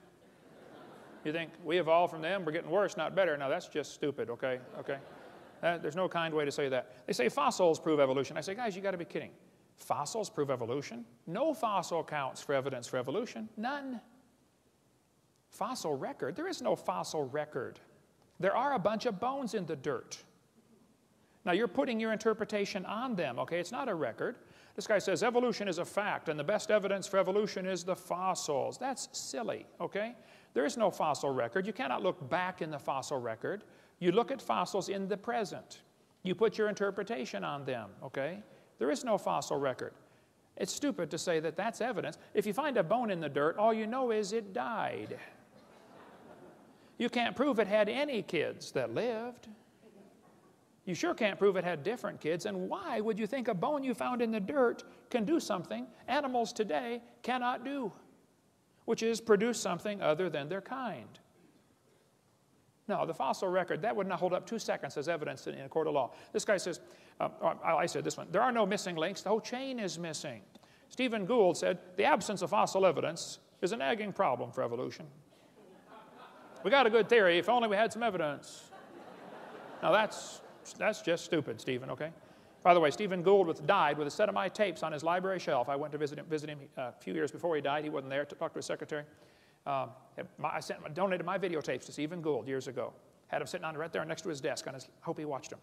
You think we evolved from them, we're getting worse, not better. Now, that's just stupid, okay? There's no kind way to say that. They say fossils prove evolution. I say, guys, you got to be kidding. Fossils prove evolution? No fossil counts for evidence for evolution. None. Fossil record? There is no fossil record. There are a bunch of bones in the dirt. Now, you're putting your interpretation on them, okay? It's not a record. This guy says evolution is a fact, and the best evidence for evolution is the fossils. That's silly, okay? There is no fossil record. You cannot look back in the fossil record. You look at fossils in the present. You put your interpretation on them, okay? There is no fossil record. It's stupid to say that that's evidence. If you find a bone in the dirt, all you know is it died. You can't prove it had any kids that lived. You sure can't prove it had different kids. And why would you think a bone you found in the dirt can do something animals today cannot do, which is produce something other than their kind? No, the fossil record, that would not hold up 2 seconds as evidence in a court of law. This guy says, I said this one, there are no missing links, the whole chain is missing. Stephen Gould said, the absence of fossil evidence is a nagging problem for evolution. We got a good theory, if only we had some evidence. Now that's just stupid, Stephen, okay? By the way, Stephen Gould died with a set of my tapes on his library shelf. I went to visit him a few years before he died. He wasn't there to talk to his secretary. I donated my videotapes to Stephen Gould years ago. Had him sitting on right there next to his desk. Hope he watched them.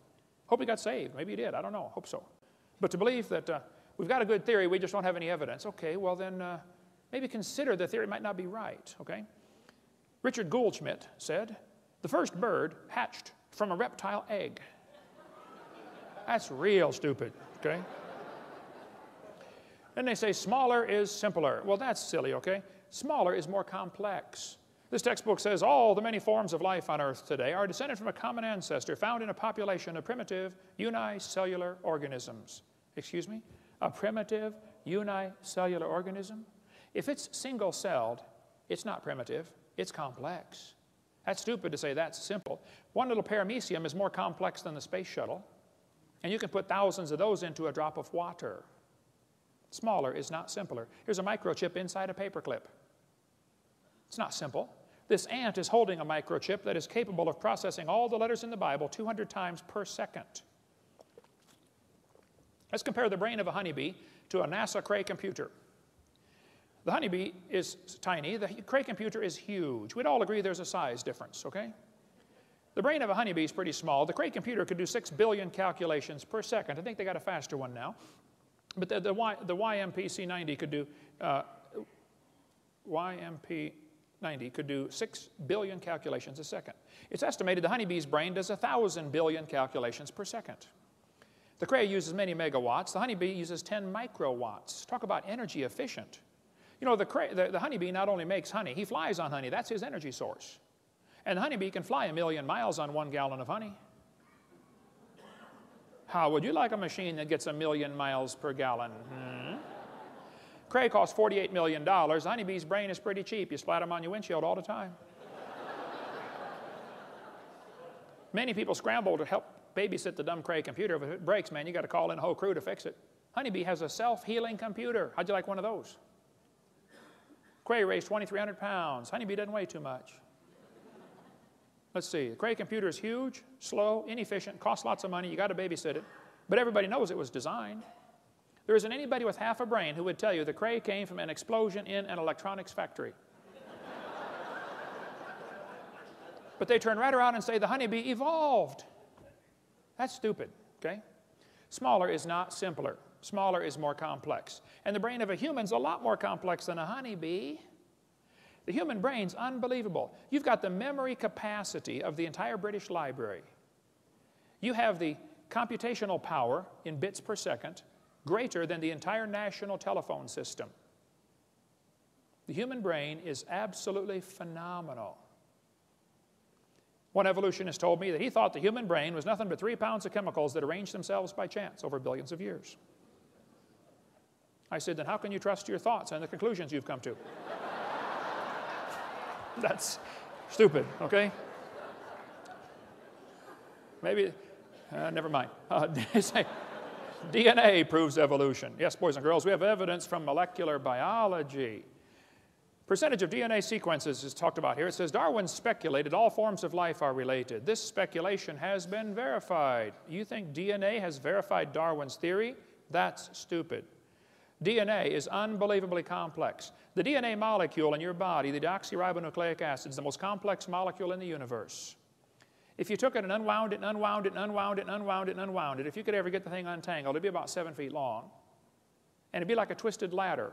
Hope he got saved. Maybe he did. I don't know. Hope so. But to believe that we've got a good theory, we just don't have any evidence. Okay, well then maybe consider the theory might not be right, okay? Richard Goldschmidt said, the first bird hatched from a reptile egg. That's real stupid, okay? Then they say smaller is simpler. Well, that's silly, okay? Smaller is more complex. This textbook says all the many forms of life on Earth today are descended from a common ancestor found in a population of primitive unicellular organisms. Excuse me? A primitive unicellular organism? If it's single-celled, it's not primitive, it's complex. That's stupid to say that's simple. One little paramecium is more complex than the space shuttle, and you can put thousands of those into a drop of water. Smaller is not simpler. Here's a microchip inside a paperclip. It's not simple. This ant is holding a microchip that is capable of processing all the letters in the Bible 200 times per second. Let's compare the brain of a honeybee to a NASA Cray computer. The honeybee is tiny. The Cray computer is huge. We'd all agree there's a size difference, okay? The brain of a honeybee is pretty small. The Cray computer could do 6 billion calculations per second. I think they got a faster one now. But the YMP-C90 could do YMP-90 could do 6 billion calculations a second. It's estimated the honeybee's brain does 1,000 billion calculations per second. The Cray uses many megawatts. The honeybee uses 10 microwatts. Talk about energy efficient. You know, the honeybee not only makes honey, he flies on honey. That's his energy source. And the honeybee can fly 1,000,000 miles on 1 gallon of honey. How would you like a machine that gets 1,000,000 miles per gallon? Cray costs $48 million. The honeybee's brain is pretty cheap. You splat them on your windshield all the time. Many people scramble to help babysit the dumb Cray computer. If it breaks, man, you got to call in a whole crew to fix it. Honeybee has a self-healing computer. How'd you like one of those? Cray weighs 2,300 pounds. Honeybee doesn't weigh too much. Let's see. The Cray computer is huge, slow, inefficient, costs lots of money. You got to babysit it. But everybody knows it was designed. There isn't anybody with half a brain who would tell you the Cray came from an explosion in an electronics factory. But they turn right around and say the honeybee evolved. That's stupid, okay? Smaller is not simpler. Smaller is more complex. And the brain of a human's a lot more complex than a honeybee. The human brain's unbelievable. You've got the memory capacity of the entire British Library. You have the computational power in bits per second greater than the entire national telephone system. The human brain is absolutely phenomenal. One evolutionist told me that he thought the human brain was nothing but 3 pounds of chemicals that arranged themselves by chance over billions of years. I said, then how can you trust your thoughts and the conclusions you've come to? That's stupid, okay? Maybe, never mind. DNA proves evolution. Yes, boys and girls, we have evidence from molecular biology. Percentage of DNA sequences is talked about here. It says Darwin speculated all forms of life are related. This speculation has been verified. You think DNA has verified Darwin's theory? That's stupid. DNA is unbelievably complex. The DNA molecule in your body, the deoxyribonucleic acid, is the most complex molecule in the universe. If you took it and unwound it and unwound it and unwound it and unwound it and unwound it, if you could ever get the thing untangled, it'd be about 7 feet long. And it'd be like a twisted ladder.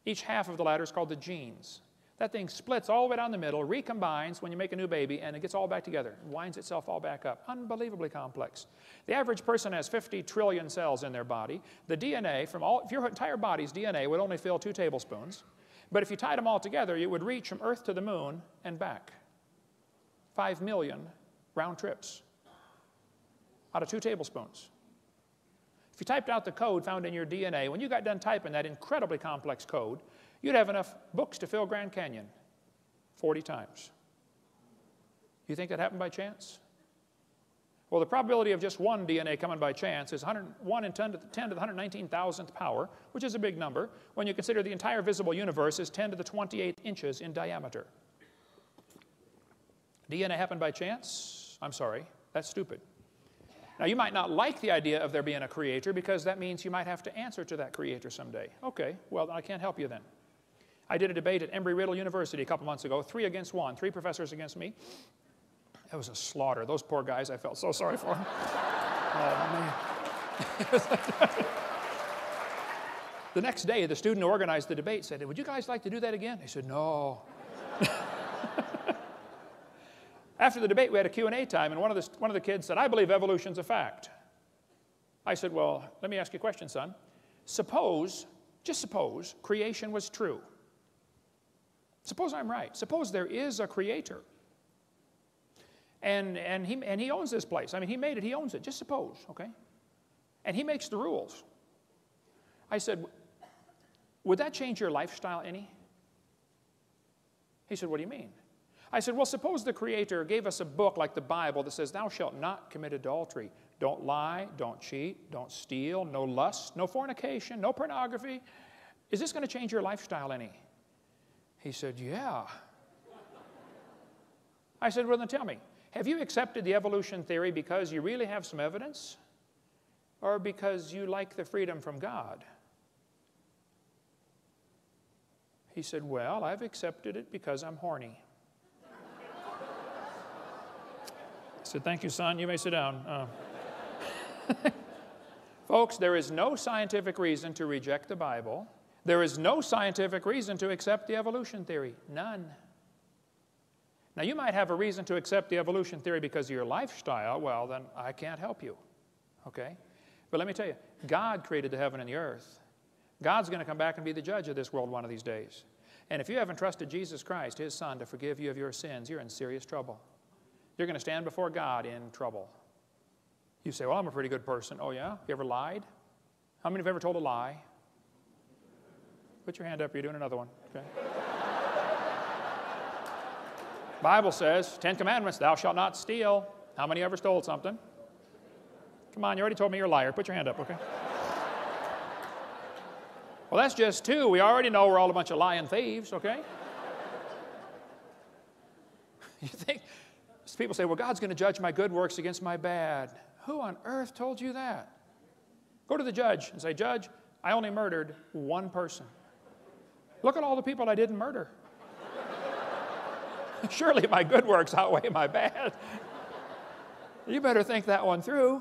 Each half of the ladder is called the genes. That thing splits all the way down the middle, recombines when you make a new baby, and it gets all back together, and winds itself all back up. Unbelievably complex. The average person has 50 trillion cells in their body. The DNA from all, if your entire body's DNA would only fill 2 tablespoons, but if you tied them all together, it would reach from Earth to the moon and back. 5 million round trips out of 2 tablespoons. If you typed out the code found in your DNA, when you got done typing that incredibly complex code, you'd have enough books to fill Grand Canyon 40 times. You think that happened by chance? Well, the probability of just one DNA coming by chance is 1 in 10 to the 119,000th power, which is a big number, when you consider the entire visible universe is 10 to the 28th inches in diameter. DNA happened by chance? I'm sorry, that's stupid. Now, you might not like the idea of there being a creator because that means you might have to answer to that creator someday. Okay, well, I can't help you then. I did a debate at Embry-Riddle University a couple months ago, 3 against 1, 3 professors against me. It was a slaughter. Those poor guys, I felt so sorry for them. Oh, man. The next day, the student who organized the debate said, would you guys like to do that again? I said, no. After the debate, we had a Q&A time, and one of the kids said, I believe evolution's a fact. I said, well, let me ask you a question, son. Suppose, just suppose, creation was true. Suppose I'm right. Suppose there is a creator. And he owns this place. I mean, he made it, he owns it. Just suppose, okay? And he makes the rules. I said, would that change your lifestyle any? He said, what do you mean? I said, well, suppose the Creator gave us a book like the Bible that says, thou shalt not commit adultery. Don't lie, don't cheat, don't steal, no lust, no fornication, no pornography. Is this going to change your lifestyle any? He said, yeah. I said, well, then tell me, have you accepted the evolution theory because you really have some evidence, or because you like the freedom from God? He said, well, I've accepted it because I'm horny. I said, thank you, son. You may sit down. Folks, there is no scientific reason to reject the Bible. There is no scientific reason to accept the evolution theory. None. Now, you might have a reason to accept the evolution theory because of your lifestyle. Well, then I can't help you, okay? But let me tell you, God created the heaven and the earth. God's going to come back and be the judge of this world one of these days. And if you haven't trusted Jesus Christ, His Son, to forgive you of your sins, you're in serious trouble. You're going to stand before God in trouble. You say, well, I'm a pretty good person. Oh, yeah? You ever lied? How many have ever told a lie? Put your hand up. You're doing another one. Okay. Bible says, 10 Commandments, thou shalt not steal. How many ever stole something? Come on, you already told me you're a liar. Put your hand up, okay? Well, that's just 2. We already know we're all a bunch of lying thieves, okay? You think, people say, well, God's going to judge my good works against my bad. Who on earth told you that? Go to the judge and say, Judge, I only murdered 1 person. Look at all the people I didn't murder. Surely my good works outweigh my bad. You better think that one through.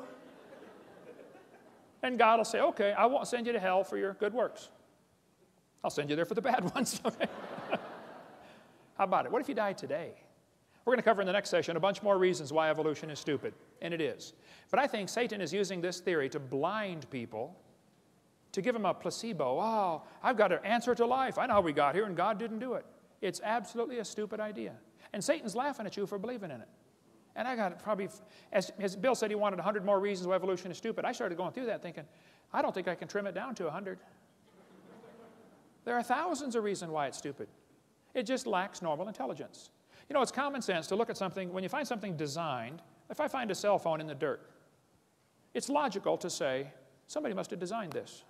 And God will say, okay, I won't send you to hell for your good works. I'll send you there for the bad ones. How about it? What if you died today? We're going to cover in the next session a bunch more reasons why evolution is stupid, and it is. But I think Satan is using this theory to blind people, to give them a placebo. Oh, I've got an answer to life. I know how we got here, and God didn't do it. It's absolutely a stupid idea. And Satan's laughing at you for believing in it. And I got probably, as Bill said, he wanted 100 more reasons why evolution is stupid. I started going through that thinking, I don't think I can trim it down to 100. There are thousands of reasons why it's stupid. It just lacks normal intelligence. You know, it's common sense to look at something, when you find something designed, if I find a cell phone in the dirt, it's logical to say, somebody must have designed this.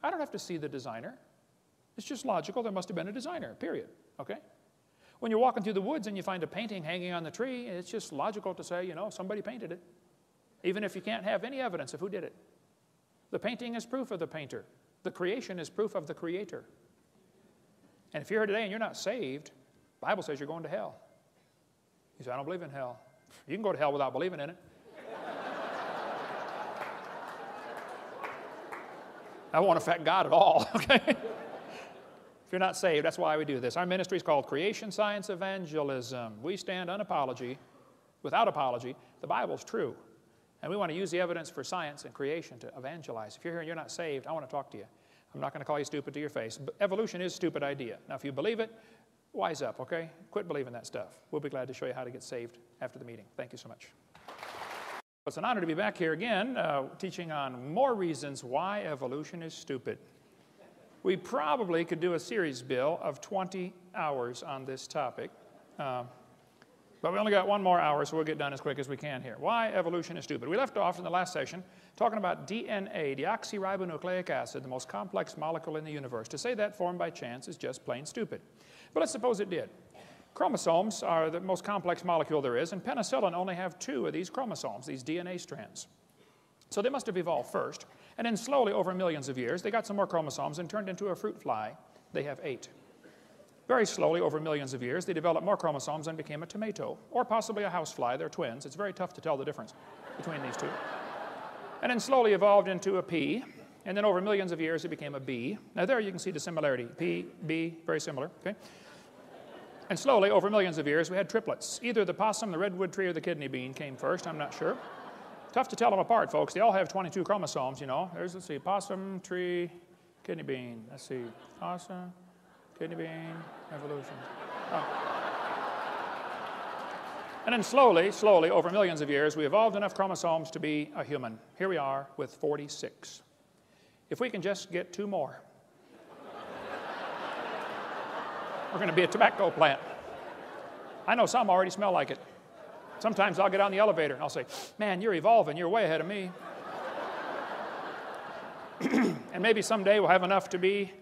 I don't have to see the designer. It's just logical, there must have been a designer, period, okay? When you're walking through the woods and you find a painting hanging on the tree, it's just logical to say, you know, somebody painted it, even if you can't have any evidence of who did it. The painting is proof of the painter. The creation is proof of the Creator. And if you're here today and you're not saved, the Bible says you're going to hell. You say, I don't believe in hell. You can go to hell without believing in it. That won't affect God at all, okay? If you're not saved, that's why we do this. Our ministry is called Creation Science Evangelism. We stand without apology. The Bible's true. And we want to use the evidence for science and creation to evangelize. If you're here and you're not saved, I want to talk to you. I'm not going to call you stupid to your face. But evolution is a stupid idea. Now, if you believe it, wise up, okay? Quit believing that stuff. We'll be glad to show you how to get saved after the meeting. Thank you so much. It's an honor to be back here again, teaching on more reasons why evolution is stupid. We probably could do a series, Bill, of 20 hours on this topic. But we only got 1 more hour, so we'll get done as quick as we can here. Why evolution is stupid. We left off in the last session talking about DNA, deoxyribonucleic acid, the most complex molecule in the universe. To say that formed by chance is just plain stupid. But let's suppose it did. Chromosomes are the most complex molecule there is, and penicillin only have 2 of these chromosomes, these DNA strands. So they must have evolved first, and then slowly over millions of years, they got some more chromosomes and turned into a fruit fly. They have 8. Very slowly over millions of years, they developed more chromosomes and became a tomato, or possibly a housefly. They're twins. It's very tough to tell the difference between these 2. And then slowly evolved into a pea, and then over millions of years, it became a bee. Now there you can see the similarity. Pea, bee, very similar, okay? And slowly, over millions of years, we had triplets. Either the possum, the redwood tree, or the kidney bean came first. I'm not sure. Tough to tell them apart, folks. They all have 22 chromosomes, you know. There's, let's see, possum, tree, kidney bean. Let's see, possum, kidney bean, evolution. Oh. And then slowly, over millions of years, we evolved enough chromosomes to be a human. Here we are with 46. If we can just get 2 more, we're going to be a tobacco plant. I know some already smell like it. Sometimes I'll get on the elevator and I'll say, man, you're evolving, you're way ahead of me. And maybe someday we'll have enough to be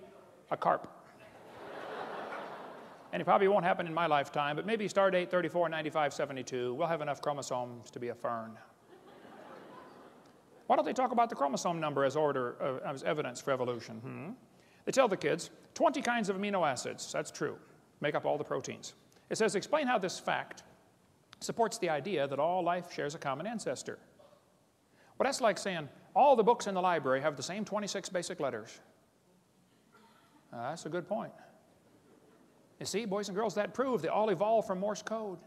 a carp. And it probably won't happen in my lifetime, but maybe star date 349572, we'll have enough chromosomes to be a fern. Why don't they talk about the chromosome number as evidence for evolution? They tell the kids 20 kinds of amino acids, that's true, make up all the proteins. It says, explain how this fact supports the idea that all life shares a common ancestor. Well, that's like saying all the books in the library have the same 26 basic letters. That's a good point. You see, boys and girls, that proves they all evolved from Morse code.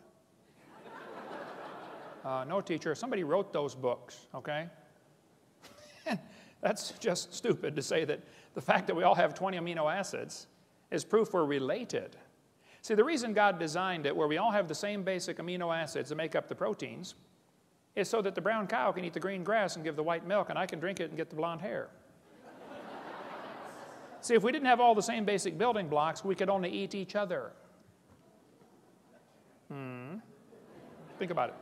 No, teacher, somebody wrote those books, okay? That's just stupid to say that the fact that we all have 20 amino acids is proof we're related. See, the reason God designed it where we all have the same basic amino acids that make up the proteins is so that the brown cow can eat the green grass and give the white milk, and I can drink it and get the blonde hair. See, if we didn't have all the same basic building blocks, we could only eat each other. Think about it.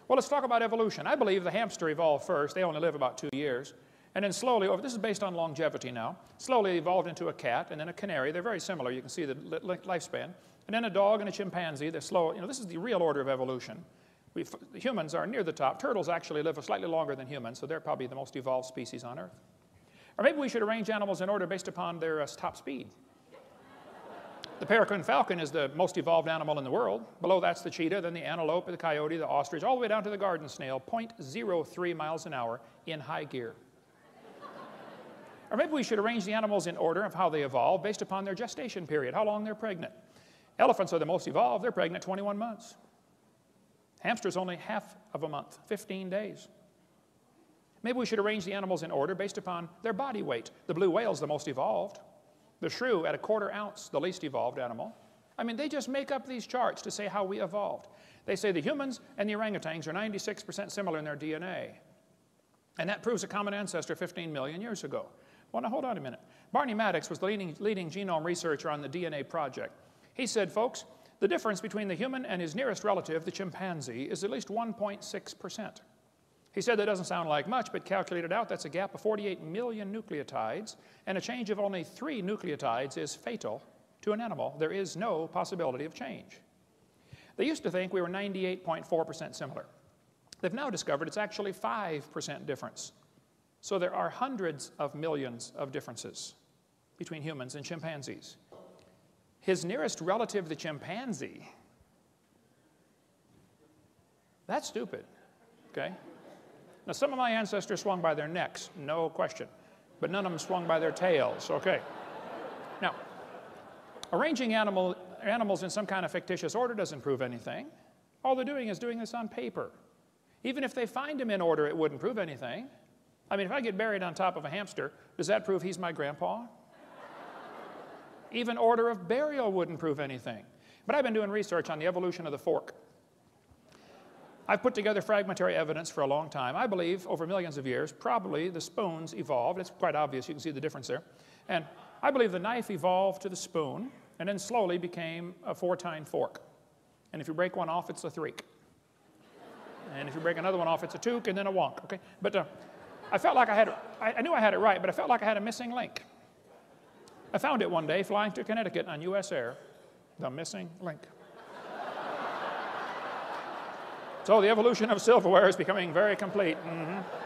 Well, let's talk about evolution. I believe the hamster evolved first. They only live about 2 years. And then slowly, this is based on longevity now, slowly evolved into a cat and then a canary. They're very similar. You can see the lifespan. And then a dog and a chimpanzee. They're slow. This is the real order of evolution. Humans are near the top. Turtles actually live slightly longer than humans, so they're probably the most evolved species on Earth. Or maybe we should arrange animals in order based upon their top speed. The peregrine falcon is the most evolved animal in the world. Below that's the cheetah, then the antelope, the coyote, the ostrich, all the way down to the garden snail, 0.03 miles an hour in high gear. Or maybe we should arrange the animals in order of how they evolve based upon their gestation period, how long they're pregnant. Elephants are the most evolved. They're pregnant 21 months. Hamsters only half of a month, 15 days. Maybe we should arrange the animals in order based upon their body weight. The blue whale's the most evolved. The shrew at 1/4 ounce, the least evolved animal. I mean, they just make up these charts to say how we evolved. They say the humans and the orangutans are 96% similar in their DNA. And that proves a common ancestor 15 million years ago. Well, now hold on a minute. Barney Maddox was the leading genome researcher on the DNA project. He said, folks, the difference between the human and his nearest relative, the chimpanzee, is at least 1.6%. He said that doesn't sound like much, but calculated out, that's a gap of 48 million nucleotides, and a change of only 3 nucleotides is fatal to an animal. There is no possibility of change. They used to think we were 98.4% similar. They've now discovered it's actually 5% difference. So there are hundreds of millions of differences between humans and chimpanzees. His nearest relative, the chimpanzee, that's stupid, okay? Now, some of my ancestors swung by their necks, no question, but none of them swung by their tails, okay? Now, arranging animals in some kind of fictitious order doesn't prove anything. All they're doing is doing this on paper. Even if they find him in order, it wouldn't prove anything. I mean, if I get buried on top of a hamster, does that prove he's my grandpa? Even order of burial wouldn't prove anything. But I've been doing research on the evolution of the fork. I've put together fragmentary evidence for a long time. I believe, over millions of years, probably the spoons evolved. It's quite obvious. You can see the difference there. And I believe the knife evolved to the spoon and then slowly became a 4-tine fork. And if you break one off, it's a threek. And if you break another one off, it's a took and then a wonk, okay? But I felt like I knew I had it right, but I felt like I had a missing link. I found it one day flying to Connecticut on US Air, the missing link. So the evolution of silverware is becoming very complete.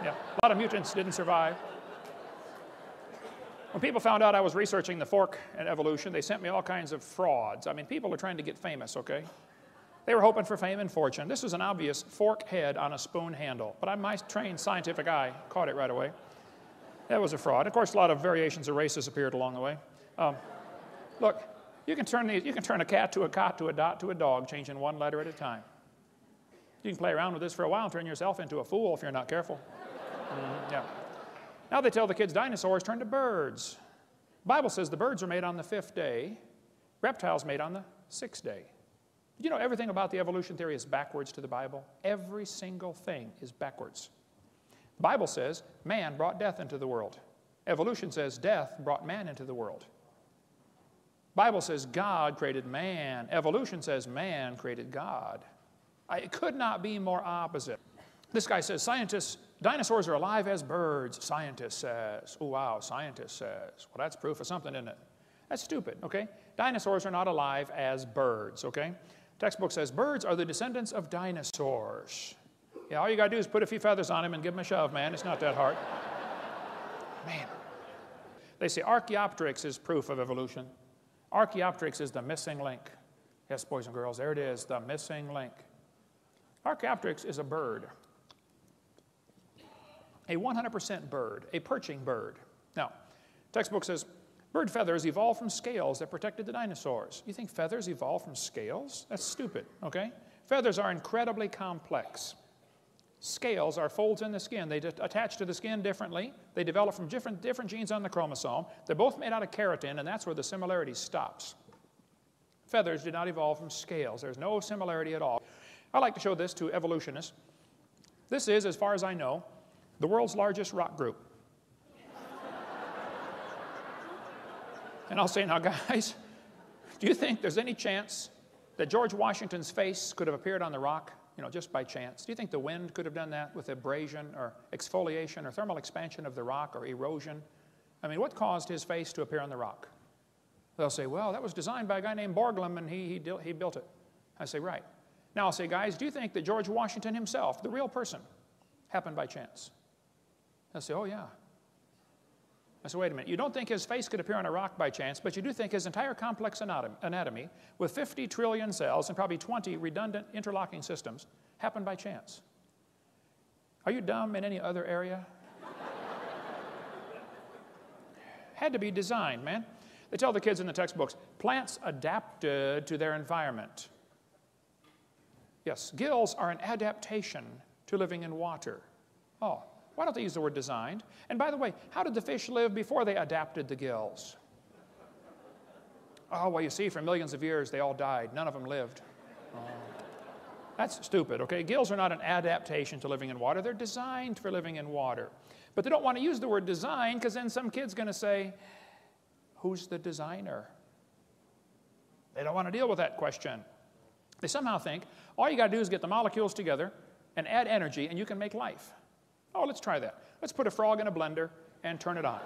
Yeah. A lot of mutants didn't survive. When people found out I was researching the fork and evolution, they sent me all kinds of frauds. I mean, people are trying to get famous, okay? They were hoping for fame and fortune. This was an obvious fork head on a spoon handle, but my trained scientific eye caught it right away. That was a fraud. Of course, a lot of variations of races appeared along the way. Look, you can turn a cat to a cot to a dot to a dog, changing one letter at a time. You can play around with this for a while and turn yourself into a fool if you're not careful. Yeah. Now they tell the kids dinosaurs turned to birds. The Bible says the birds are made on the 5th day, Reptiles made on the 6th day. Did you know everything about the evolution theory is backwards to the Bible? Every single thing is backwards. The Bible says man brought death into the world. Evolution says death brought man into the world. The Bible says God created man. Evolution says man created God. It could not be more opposite. This guy says, dinosaurs are alive as birds, scientist says. Oh, wow, scientist says. Well, that's proof of something, isn't it? That's stupid, okay? Dinosaurs are not alive as birds, okay? Textbook says birds are the descendants of dinosaurs. Yeah, all you got to do is put a few feathers on him and give him a shove, man. It's not that hard. Man. They say Archaeopteryx is proof of evolution. Archaeopteryx is the missing link. Yes, boys and girls, there it is, the missing link. Archaeopteryx is a bird. A 100% bird, a perching bird. Now, textbook says bird feathers evolved from scales that protected the dinosaurs. You think feathers evolved from scales? That's stupid, okay? Feathers are incredibly complex. Scales are folds in the skin. They attach to the skin differently. They develop from different genes on the chromosome. They're both made out of keratin, and that's where the similarity stops. Feathers did not evolve from scales. There's no similarity at all. I like to show this to evolutionists. This is, as far as I know, the world's largest rock group. And I'll say, now guys, do you think there's any chance that George Washington's face could have appeared on the rock, just by chance? Do you think the wind could have done that with abrasion or exfoliation or thermal expansion of the rock or erosion? I mean, what caused his face to appear on the rock? They'll say, well, that was designed by a guy named Borglum, and he built it. I say, right. Now I'll say, guys, do you think that George Washington himself, the real person, happened by chance? They'll say, oh, yeah. I said, wait a minute. You don't think his face could appear on a rock by chance, but you do think his entire complex anatomy with 50 trillion cells and probably 20 redundant interlocking systems happened by chance. Are you dumb in any other area? Had to be designed, man. They tell the kids in the textbooks, plants adapted to their environment. Yes, gills are an adaptation to living in water. Oh. Why don't they use the word designed? And by the way, how did the fish live before they adapted the gills? Oh, well, you see, for millions of years, they all died. None of them lived. Oh. That's stupid, okay? Gills are not an adaptation to living in water. They're designed for living in water. But they don't want to use the word design because then some kid's going to say, who's the designer? They don't want to deal with that question. They somehow think all you got to do is get the molecules together and add energy and you can make life. Oh, let's try that. Let's put a frog in a blender and turn it on.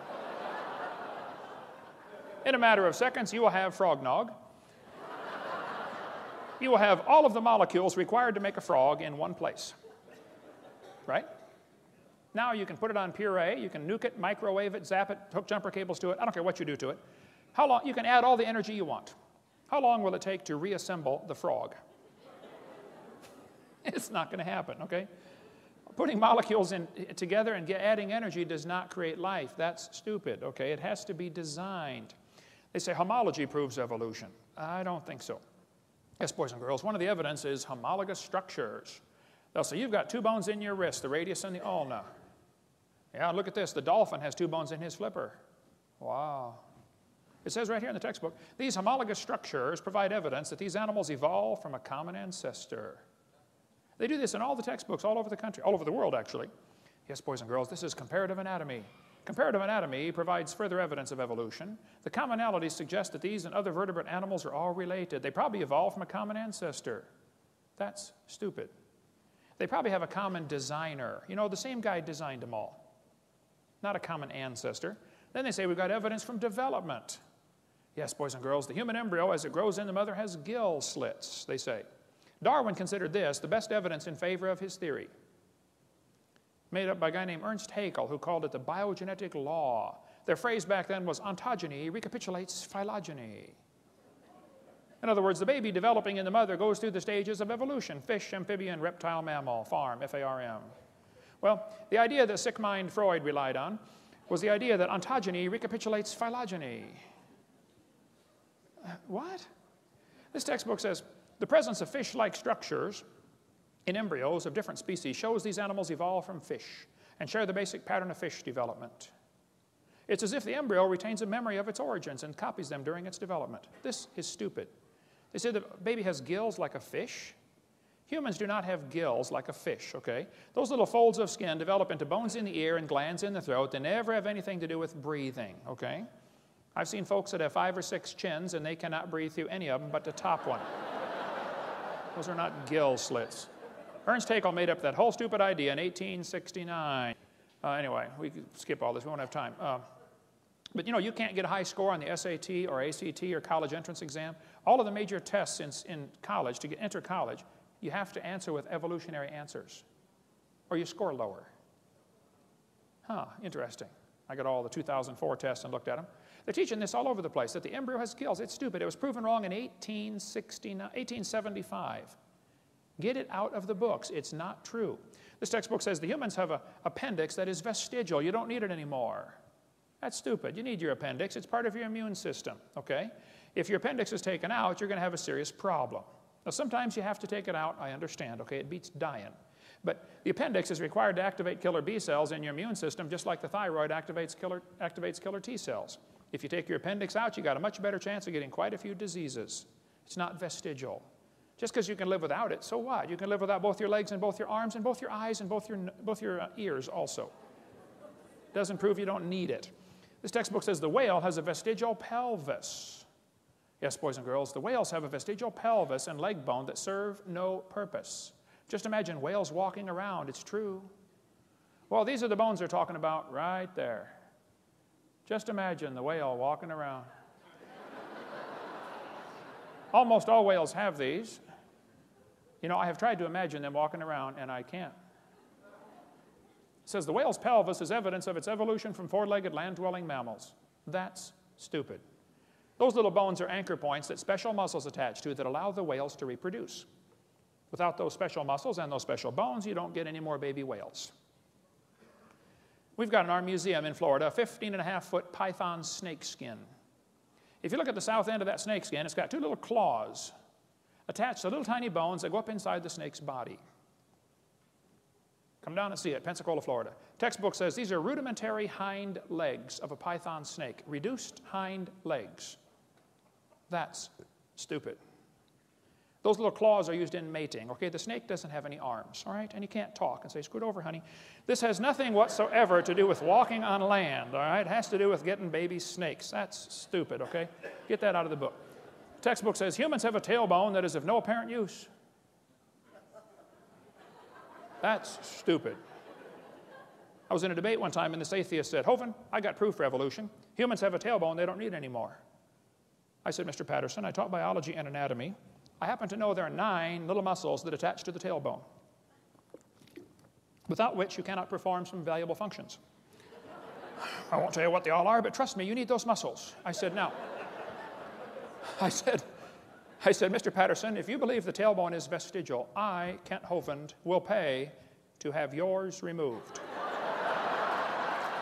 In a matter of seconds, you will have frog nog. You will have all of the molecules required to make a frog in one place. Right? Now you can put it on puree, you can nuke it, microwave it, zap it, hook jumper cables to it. I don't care what you do to it. How long? You can add all the energy you want. How long will it take to reassemble the frog? It's not going to happen, okay? Putting molecules together and adding energy does not create life. That's stupid, okay? It has to be designed. They say homology proves evolution. I don't think so. Yes, boys and girls, one of the evidence is homologous structures. They'll say, you've got 2 bones in your wrist, the radius and the ulna. Yeah, look at this. The dolphin has 2 bones in his flipper. Wow. It says right here in the textbook, these homologous structures provide evidence that these animals evolved from a common ancestor. They do this in all the textbooks all over the country, all over the world, actually. Yes, boys and girls, this is comparative anatomy. Comparative anatomy provides further evidence of evolution. The commonalities suggest that these and other vertebrate animals are all related. They probably evolved from a common ancestor. That's stupid. They probably have a common designer. The same guy designed them all. Not a common ancestor. Then they say we've got evidence from development. Yes, boys and girls, the human embryo, as it grows in the mother, has gill slits, they say. Darwin considered this the best evidence in favor of his theory, made up by a guy named Ernst Haeckel, who called it the biogenetic law. Their phrase back then was ontogeny recapitulates phylogeny. In other words, the baby developing in the mother goes through the stages of evolution: fish, amphibian, reptile, mammal, farm, F-A-R-M. Well, the idea that sick mind Freud relied on was the idea that ontogeny recapitulates phylogeny. What? This textbook says, the presence of fish-like structures in embryos of different species shows these animals evolved from fish and share the basic pattern of fish development. It's as if the embryo retains a memory of its origins and copies them during its development. This is stupid. They say the baby has gills like a fish. Humans do not have gills like a fish, okay? Those little folds of skin develop into bones in the ear and glands in the throat. They never have anything to do with breathing, okay? I've seen folks that have 5 or 6 chins and they cannot breathe through any of them but the top one. Those are not gill slits. Ernst Haeckel made up that whole stupid idea in 1869. Anyway, we can skip all this. We won't have time. But you know, you can't get a high score on the SAT or ACT or college entrance exam. All of the major tests in college, to enter college, you have to answer with evolutionary answers, or you score lower. Huh, interesting. I got all the 2004 tests and looked at them. They're teaching this all over the place, that the embryo has gills. It's stupid. It was proven wrong in 1875. Get it out of the books. It's not true. This textbook says the humans have an appendix that is vestigial. You don't need it anymore. That's stupid. You need your appendix. It's part of your immune system, okay? If your appendix is taken out, you're going to have a serious problem. Now, sometimes you have to take it out. I understand, okay? It beats dying. But the appendix is required to activate killer B cells in your immune system, just like the thyroid activates killer T cells. If you take your appendix out, you got a much better chance of getting quite a few diseases. It's not vestigial. Just because you can live without it, so what? You can live without both your legs and both your arms and both your eyes and both your ears also. Doesn't prove you don't need it. This textbook says the whale has a vestigial pelvis. Yes, boys and girls, the whales have a vestigial pelvis and leg bone that serve no purpose. Just imagine whales walking around. It's true. Well, these are the bones they're talking about right there. Just imagine the whale walking around. Almost all whales have these. You know, I have tried to imagine them walking around, and I can't. It says the whale's pelvis is evidence of its evolution from 4-legged land-dwelling mammals. That's stupid. Those little bones are anchor points that special muscles attach to that allow the whales to reproduce. Without those special muscles and those special bones, you don't get any more baby whales. We've got in our museum in Florida a 15.5-foot python snake skin. If you look at the south end of that snake skin, it's got 2 little claws attached to little tiny bones that go up inside the snake's body. Come down and see it, Pensacola, Florida. Textbook says these are rudimentary hind legs of a python snake, reduced hind legs. That's stupid. Those little claws are used in mating. Okay, the snake doesn't have any arms, all right? And you can't talk and say, scoot over, honey. This has nothing whatsoever to do with walking on land, all right? It has to do with getting baby snakes. That's stupid, okay? Get that out of the book. The textbook says humans have a tailbone that is of no apparent use. That's stupid. I was in a debate one time and this atheist said, Hovind, I got proof for evolution. Humans have a tailbone they don't need anymore. I said, Mr. Patterson, I taught biology and anatomy. I happen to know there are 9 little muscles that attach to the tailbone, without which you cannot perform some valuable functions. I won't tell you what they all are, but trust me, you need those muscles. I said, now, I said, Mr. Patterson, if you believe the tailbone is vestigial, I, Kent Hovind, will pay to have yours removed.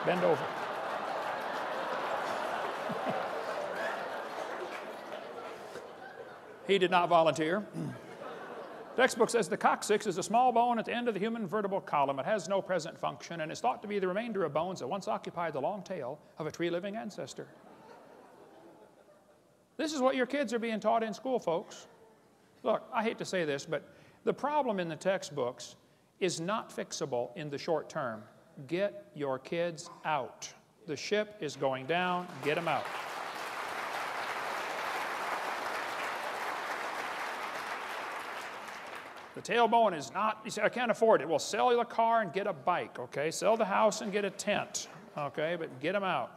Bend over. He did not volunteer. The textbook says the coccyx is a small bone at the end of the human vertebral column. It has no present function and is thought to be the remainder of bones that once occupied the long tail of a tree-living ancestor. This is what your kids are being taught in school, folks. Look, I hate to say this, but the problem in the textbooks is not fixable in the short term. Get your kids out. The ship is going down. Get them out. The tailbone is not, you say, I can't afford it. Well, sell the car and get a bike, okay? Sell the house and get a tent, okay? But get them out.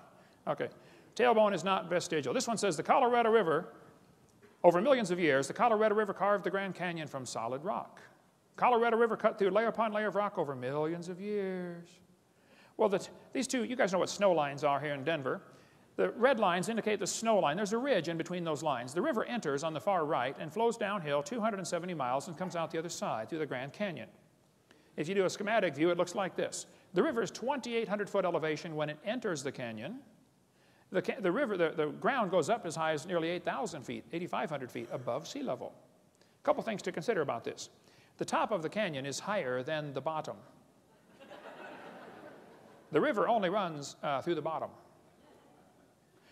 Okay. Tailbone is not vestigial. This one says the Colorado River, over millions of years, the Colorado River carved the Grand Canyon from solid rock. Colorado River cut through layer upon layer of rock over millions of years. Well, these two, you guys know what snow lines are here in Denver. The red lines indicate the snow line. There's a ridge in between those lines. The river enters on the far right and flows downhill 270 miles and comes out the other side through the Grand Canyon. If you do a schematic view, it looks like this. The river is 2,800-foot elevation when it enters the canyon. The ground goes up as high as nearly 8,000 feet, 8,500 feet above sea level. A couple things to consider about this. The top of the canyon is higher than the bottom. The river only runs through the bottom.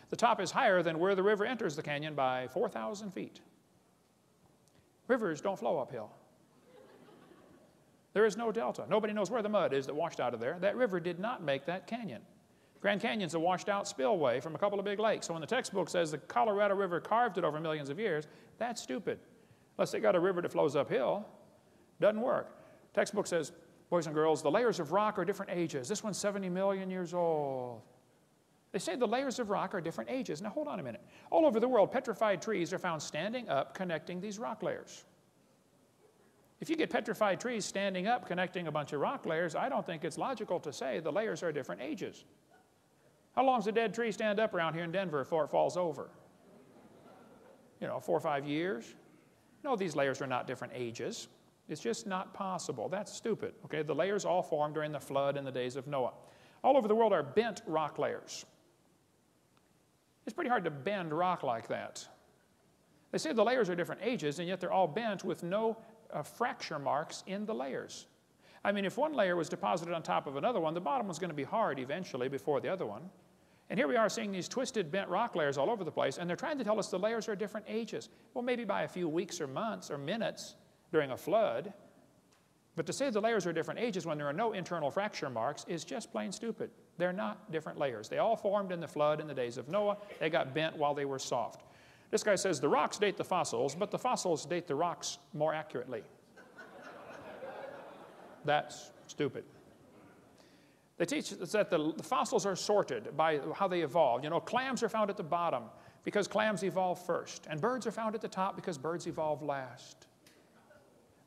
The top is higher than where the river enters the canyon by 4,000 feet. Rivers don't flow uphill. There is no delta. Nobody knows where the mud is that washed out of there. That river did not make that canyon. Grand Canyon's a washed out spillway from a couple of big lakes. So when the textbook says the Colorado River carved it over millions of years, that's stupid. Unless they got a river that flows uphill, doesn't work. Textbook says, boys and girls, the layers of rock are different ages. This one's 70 million years old. They say the layers of rock are different ages. Now hold on a minute. All over the world, petrified trees are found standing up connecting these rock layers. If you get petrified trees standing up connecting a bunch of rock layers, I don't think it's logical to say the layers are different ages. How long does a dead tree stand up around here in Denver before it falls over? 4 or 5 years? No, these layers are not different ages. It's just not possible. That's stupid. Okay, the layers all formed during the flood in the days of Noah. All over the world are bent rock layers. It's pretty hard to bend rock like that. They say the layers are different ages, and yet they're all bent with no fracture marks in the layers. I mean, if one layer was deposited on top of another one, the bottom was going to be hard eventually before the other one. And here we are seeing these twisted, bent rock layers all over the place, and they're trying to tell us the layers are different ages. Well, maybe by a few weeks or months or minutes during a flood. But to say the layers are different ages when there are no internal fracture marks is just plain stupid. They're not different layers. They all formed in the flood in the days of Noah. They got bent while they were soft. This guy says the rocks date the fossils, but the fossils date the rocks more accurately. That's stupid. They teach us that the fossils are sorted by how they evolved. Clams are found at the bottom because clams evolved first, and birds are found at the top because birds evolved last.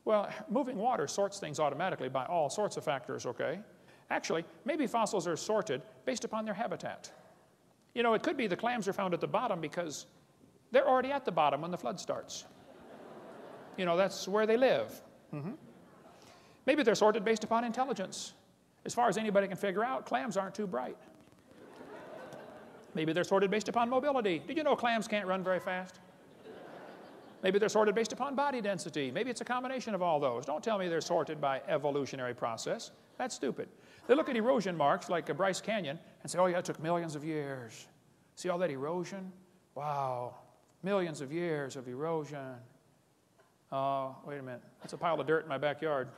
Well, moving water sorts things automatically by all sorts of factors, okay? Actually, maybe fossils are sorted based upon their habitat. It could be the clams are found at the bottom because they're already at the bottom when the flood starts. That's where they live. Maybe they're sorted based upon intelligence. As far as anybody can figure out, clams aren't too bright. Maybe they're sorted based upon mobility. Did you know clams can't run very fast? Maybe they're sorted based upon body density. Maybe it's a combination of all those. Don't tell me they're sorted by evolutionary process. That's stupid. They look at erosion marks like a Bryce Canyon and say, oh yeah, it took millions of years. See all that erosion? Wow, millions of years of erosion. Oh, wait a minute. That's a pile of dirt in my backyard.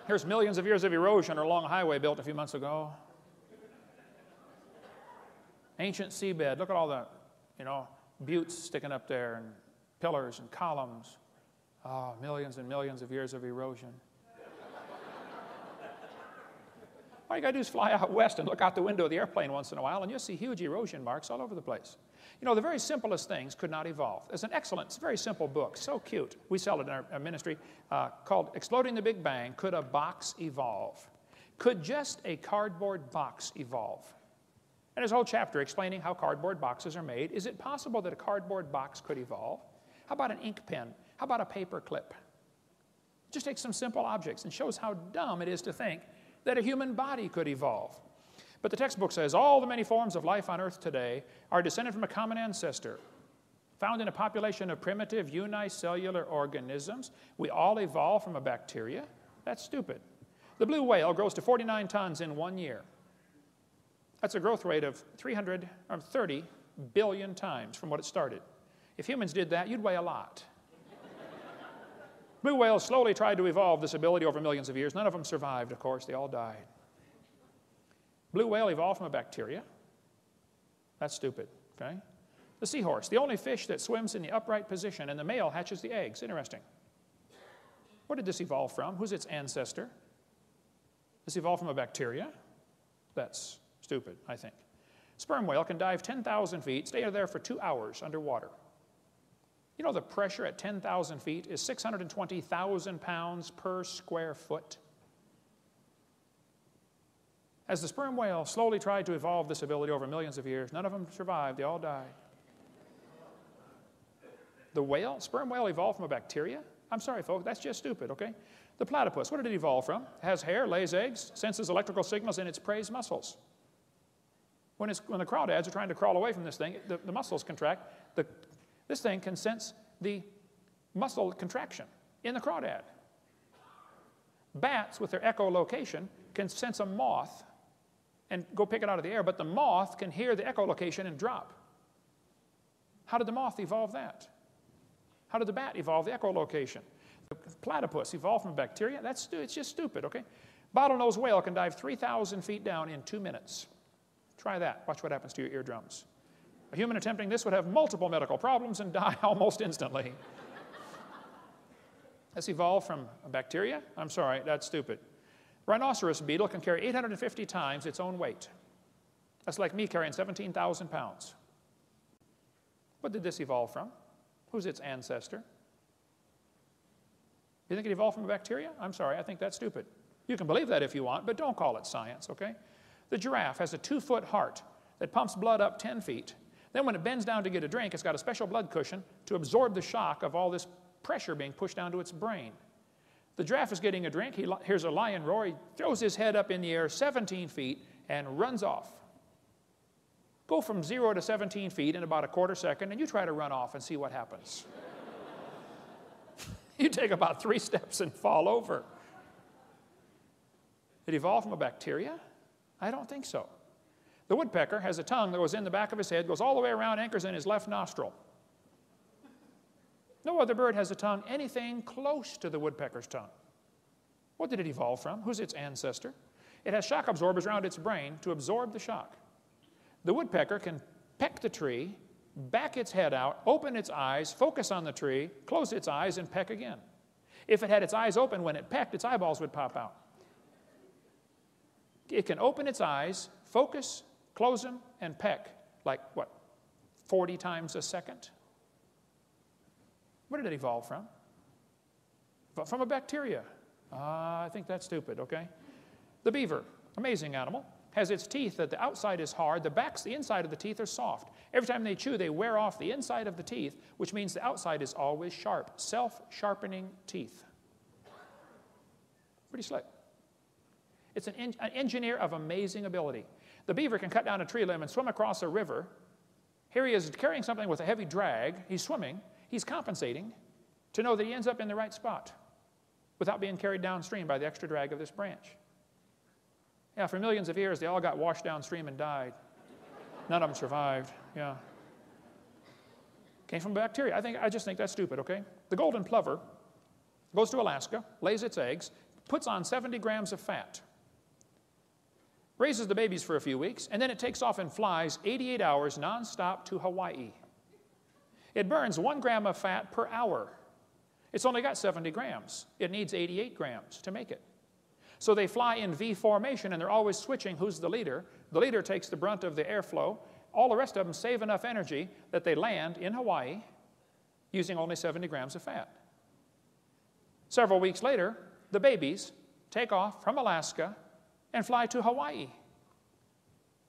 Here's millions of years of erosion along a highway built a few months ago. Ancient seabed. Look at all the, buttes sticking up there and pillars and columns. Oh, millions and millions of years of erosion. All you got to do is fly out west and look out the window of the airplane once in a while, and you'll see huge erosion marks all over the place. The very simplest things could not evolve. There's an excellent, very simple book, so cute. We sell it in our ministry, called Exploding the Big Bang, Could a Box Evolve? Could just a cardboard box evolve? And there's a whole chapter explaining how cardboard boxes are made. Is it possible that a cardboard box could evolve? How about an ink pen? How about a paper clip? Just take some simple objects and shows how dumb it is to think that a human body could evolve. But the textbook says all the many forms of life on Earth today are descended from a common ancestor, found in a population of primitive unicellular organisms. We all evolved from a bacteria. That's stupid. The blue whale grows to 49 tons in 1 year. That's a growth rate of 30 billion times from what it started. If humans did that, you'd weigh a lot. Blue whales slowly tried to evolve this ability over millions of years. None of them survived, of course. They all died. Blue whale evolved from a bacteria. That's stupid, okay? The seahorse, the only fish that swims in the upright position, and the male hatches the eggs. Interesting. Where did this evolve from? Who's its ancestor? This evolved from a bacteria? That's stupid, I think. Sperm whale can dive 10,000 feet, stay there for 2 hours underwater. The pressure at 10,000 feet is 620,000 pounds per square foot. As the sperm whale slowly tried to evolve this ability over millions of years, none of them survived. They all died. The sperm whale evolved from a bacteria? I'm sorry, folks, that's just stupid, okay? The platypus, what did it evolve from? It has hair, lays eggs, senses electrical signals in its prey's muscles. When the crawdads are trying to crawl away from this thing, the muscles contract. This thing can sense the muscle contraction in the crawdad. Bats, with their echolocation, can sense a moth and go pick it out of the air, but the moth can hear the echolocation and drop. How did the moth evolve that? How did the bat evolve the echolocation? The platypus evolved from bacteria? It's just stupid, okay? Bottlenose whale can dive 3,000 feet down in 2 minutes. Try that. Watch what happens to your eardrums. A human attempting this would have multiple medical problems and die almost instantly. This evolved from a bacteria? I'm sorry, that's stupid. Rhinoceros beetle can carry 850 times its own weight. That's like me carrying 17,000 pounds. What did this evolve from? Who's its ancestor? You think it evolved from a bacteria? I'm sorry, I think that's stupid. You can believe that if you want, but don't call it science, okay? The giraffe has a 2-foot heart that pumps blood up 10 feet. Then when it bends down to get a drink, it's got a special blood cushion to absorb the shock of all this pressure being pushed down to its brain. The giraffe is getting a drink. He hears a lion roar. He throws his head up in the air 17 feet and runs off. Go from 0 to 17 feet in about a quarter second, and you try to run off and see what happens. You take about 3 steps and fall over. It evolved from a bacteria? I don't think so. The woodpecker has a tongue that goes in the back of his head, goes all the way around, anchors in his left nostril. No other bird has a tongue anything close to the woodpecker's tongue. What did it evolve from? Who's its ancestor? It has shock absorbers around its brain to absorb the shock. The woodpecker can peck the tree, back its head out, open its eyes, focus on the tree, close its eyes, and peck again. If it had its eyes open when it pecked, its eyeballs would pop out. It can open its eyes, focus, close them, and peck, like, what, 40 times a second? Where did it evolve from? From a bacteria. I think that's stupid, okay? The beaver, amazing animal, has its teeth that the outside is hard, the inside of the teeth are soft. Every time they chew, they wear off the inside of the teeth, which means the outside is always sharp. Self-sharpening teeth. Pretty slick. It's an engineer of amazing ability. The beaver can cut down a tree limb and swim across a river. Here he is carrying something with a heavy drag. He's swimming. He's compensating to know that he ends up in the right spot without being carried downstream by the extra drag of this branch. Yeah, for millions of years, they all got washed downstream and died. None of them survived, yeah. Came from bacteria. I just think that's stupid, okay? The golden plover goes to Alaska, lays its eggs, puts on 70 grams of fat, raises the babies for a few weeks, and then it takes off and flies 88 hours nonstop to Hawaii. It burns 1 gram of fat per hour. It's only got 70 grams. It needs 88 grams to make it. So they fly in V formation, and they're always switching who's the leader. The leader takes the brunt of the airflow. All the rest of them save enough energy that they land in Hawaii using only 70 grams of fat. Several weeks later, the babies take off from Alaska and fly to Hawaii.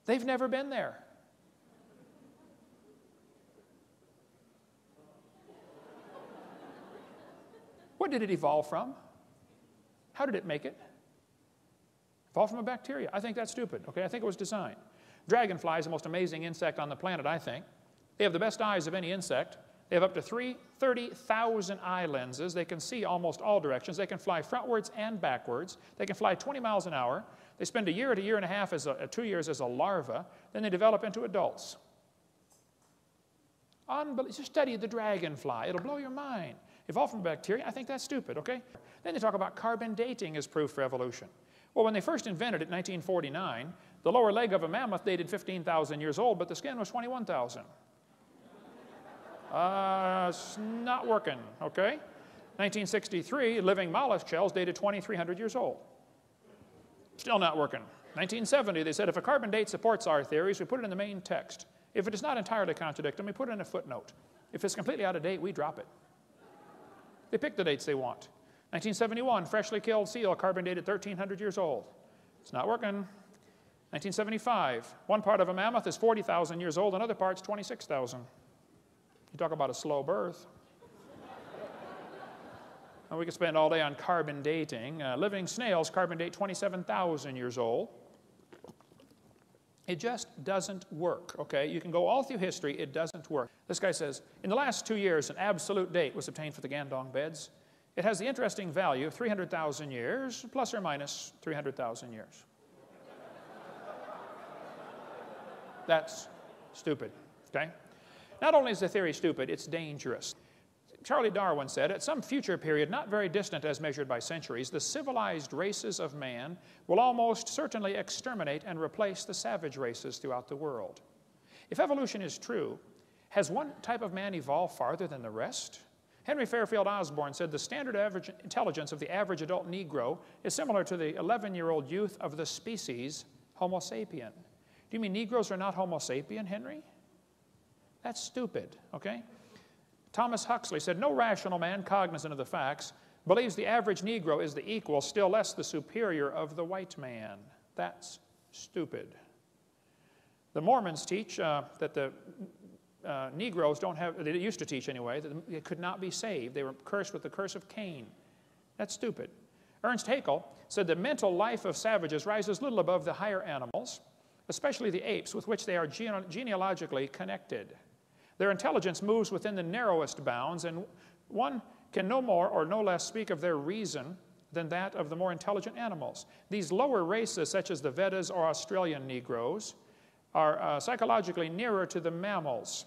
They've never been there. What did it evolve from? How did it make it? Evolved from a bacteria. I think that's stupid, okay? I think it was designed. Dragonfly is the most amazing insect on the planet, I think. They have the best eyes of any insect. They have up to 30,000 eye lenses. They can see almost all directions. They can fly frontwards and backwards. They can fly 20 miles an hour. They spend a year to a year and a half, 2 years as a larva. Then they develop into adults. Just study the dragonfly. It'll blow your mind. Evolved from bacteria? I think that's stupid, okay? Then they talk about carbon dating as proof for evolution. Well, when they first invented it in 1949, the lower leg of a mammoth dated 15,000 years old, but the skin was 21,000. It's not working, okay? 1963, living mollusk shells dated 2,300 years old. Still not working. 1970, they said if a carbon date supports our theories, we put it in the main text. If it does not entirely contradict them, we put it in a footnote. If it's completely out of date, we drop it. They pick the dates they want. 1971, freshly killed seal, carbon dated 1,300 years old. It's not working. 1975, one part of a mammoth is 40,000 years old, another part's 26,000. You talk about a slow birth. And we could spend all day on carbon dating. Living snails carbon date 27,000 years old. It just doesn't work, okay? You can go all through history, it doesn't work. This guy says, in the last 2 years, an absolute date was obtained for the Gandong beds. It has the interesting value of 300,000 years, plus or minus 300,000 years. That's stupid, okay? Not only is the theory stupid, it's dangerous. Charles Darwin said, at some future period, not very distant as measured by centuries, the civilized races of man will almost certainly exterminate and replace the savage races throughout the world. If evolution is true, has one type of man evolved farther than the rest? Henry Fairfield Osborn said the standard average intelligence of the average adult Negro is similar to the 11-year-old youth of the species Homo sapien. Do you mean Negroes are not Homo sapien, Henry? That's stupid, okay? Thomas Huxley said, no rational man cognizant of the facts believes the average Negro is the equal, still less the superior of the white man. That's stupid. The Mormons teach that the Negroes don't have, they used to teach anyway, that they could not be saved. They were cursed with the curse of Cain. That's stupid. Ernst Haeckel said the mental life of savages rises little above the higher animals, especially the apes, with which they are genealogically connected. Their intelligence moves within the narrowest bounds, and one can no more or no less speak of their reason than that of the more intelligent animals. These lower races, such as the Vedas or Australian Negroes, are psychologically nearer to the mammals,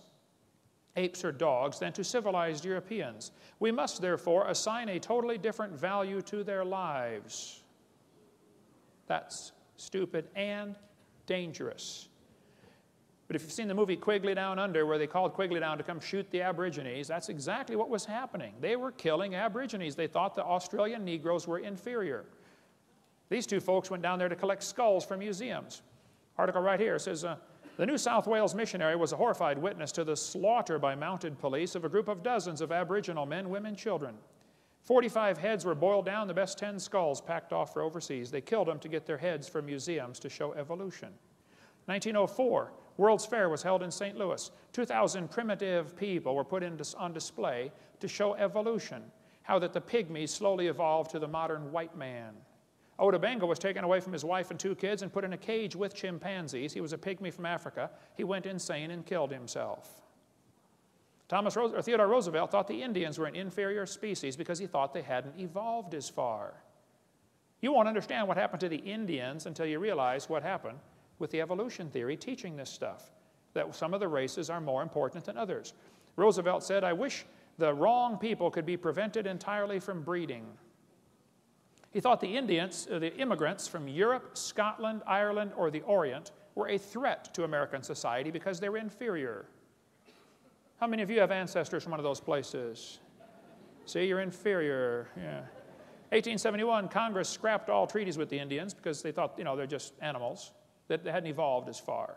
apes or dogs, than to civilized Europeans. We must, therefore, assign a totally different value to their lives. That's stupid and dangerous. But if you've seen the movie Quigley Down Under, where they called Quigley down to come shoot the Aborigines, that's exactly what was happening. They were killing Aborigines. They thought the Australian Negroes were inferior. These two folks went down there to collect skulls from museums. Article right here says, the New South Wales missionary was a horrified witness to the slaughter by mounted police of a group of dozens of Aboriginal men, women, children. 45 heads were boiled down, the best 10 skulls packed off for overseas. They killed them to get their heads for museums to show evolution. 1904, World's Fair was held in St. Louis. 2,000 primitive people were put on display to show evolution, how that the pygmies slowly evolved to the modern white man. Oda Benga was taken away from his wife and 2 kids and put in a cage with chimpanzees. He was a pygmy from Africa. He went insane and killed himself. Theodore Roosevelt thought the Indians were an inferior species because he thought they hadn't evolved as far. You won't understand what happened to the Indians until you realize what happened with the evolution theory teaching this stuff, that some of the races are more important than others. Roosevelt said, I wish the wrong people could be prevented entirely from breeding. He thought the Indians, the immigrants from Europe, Scotland, Ireland, or the Orient were a threat to American society because they were inferior. How many of you have ancestors from one of those places? See, you're inferior. Yeah. 1871, Congress scrapped all treaties with the Indians because they thought, they're just animals, that they hadn't evolved as far.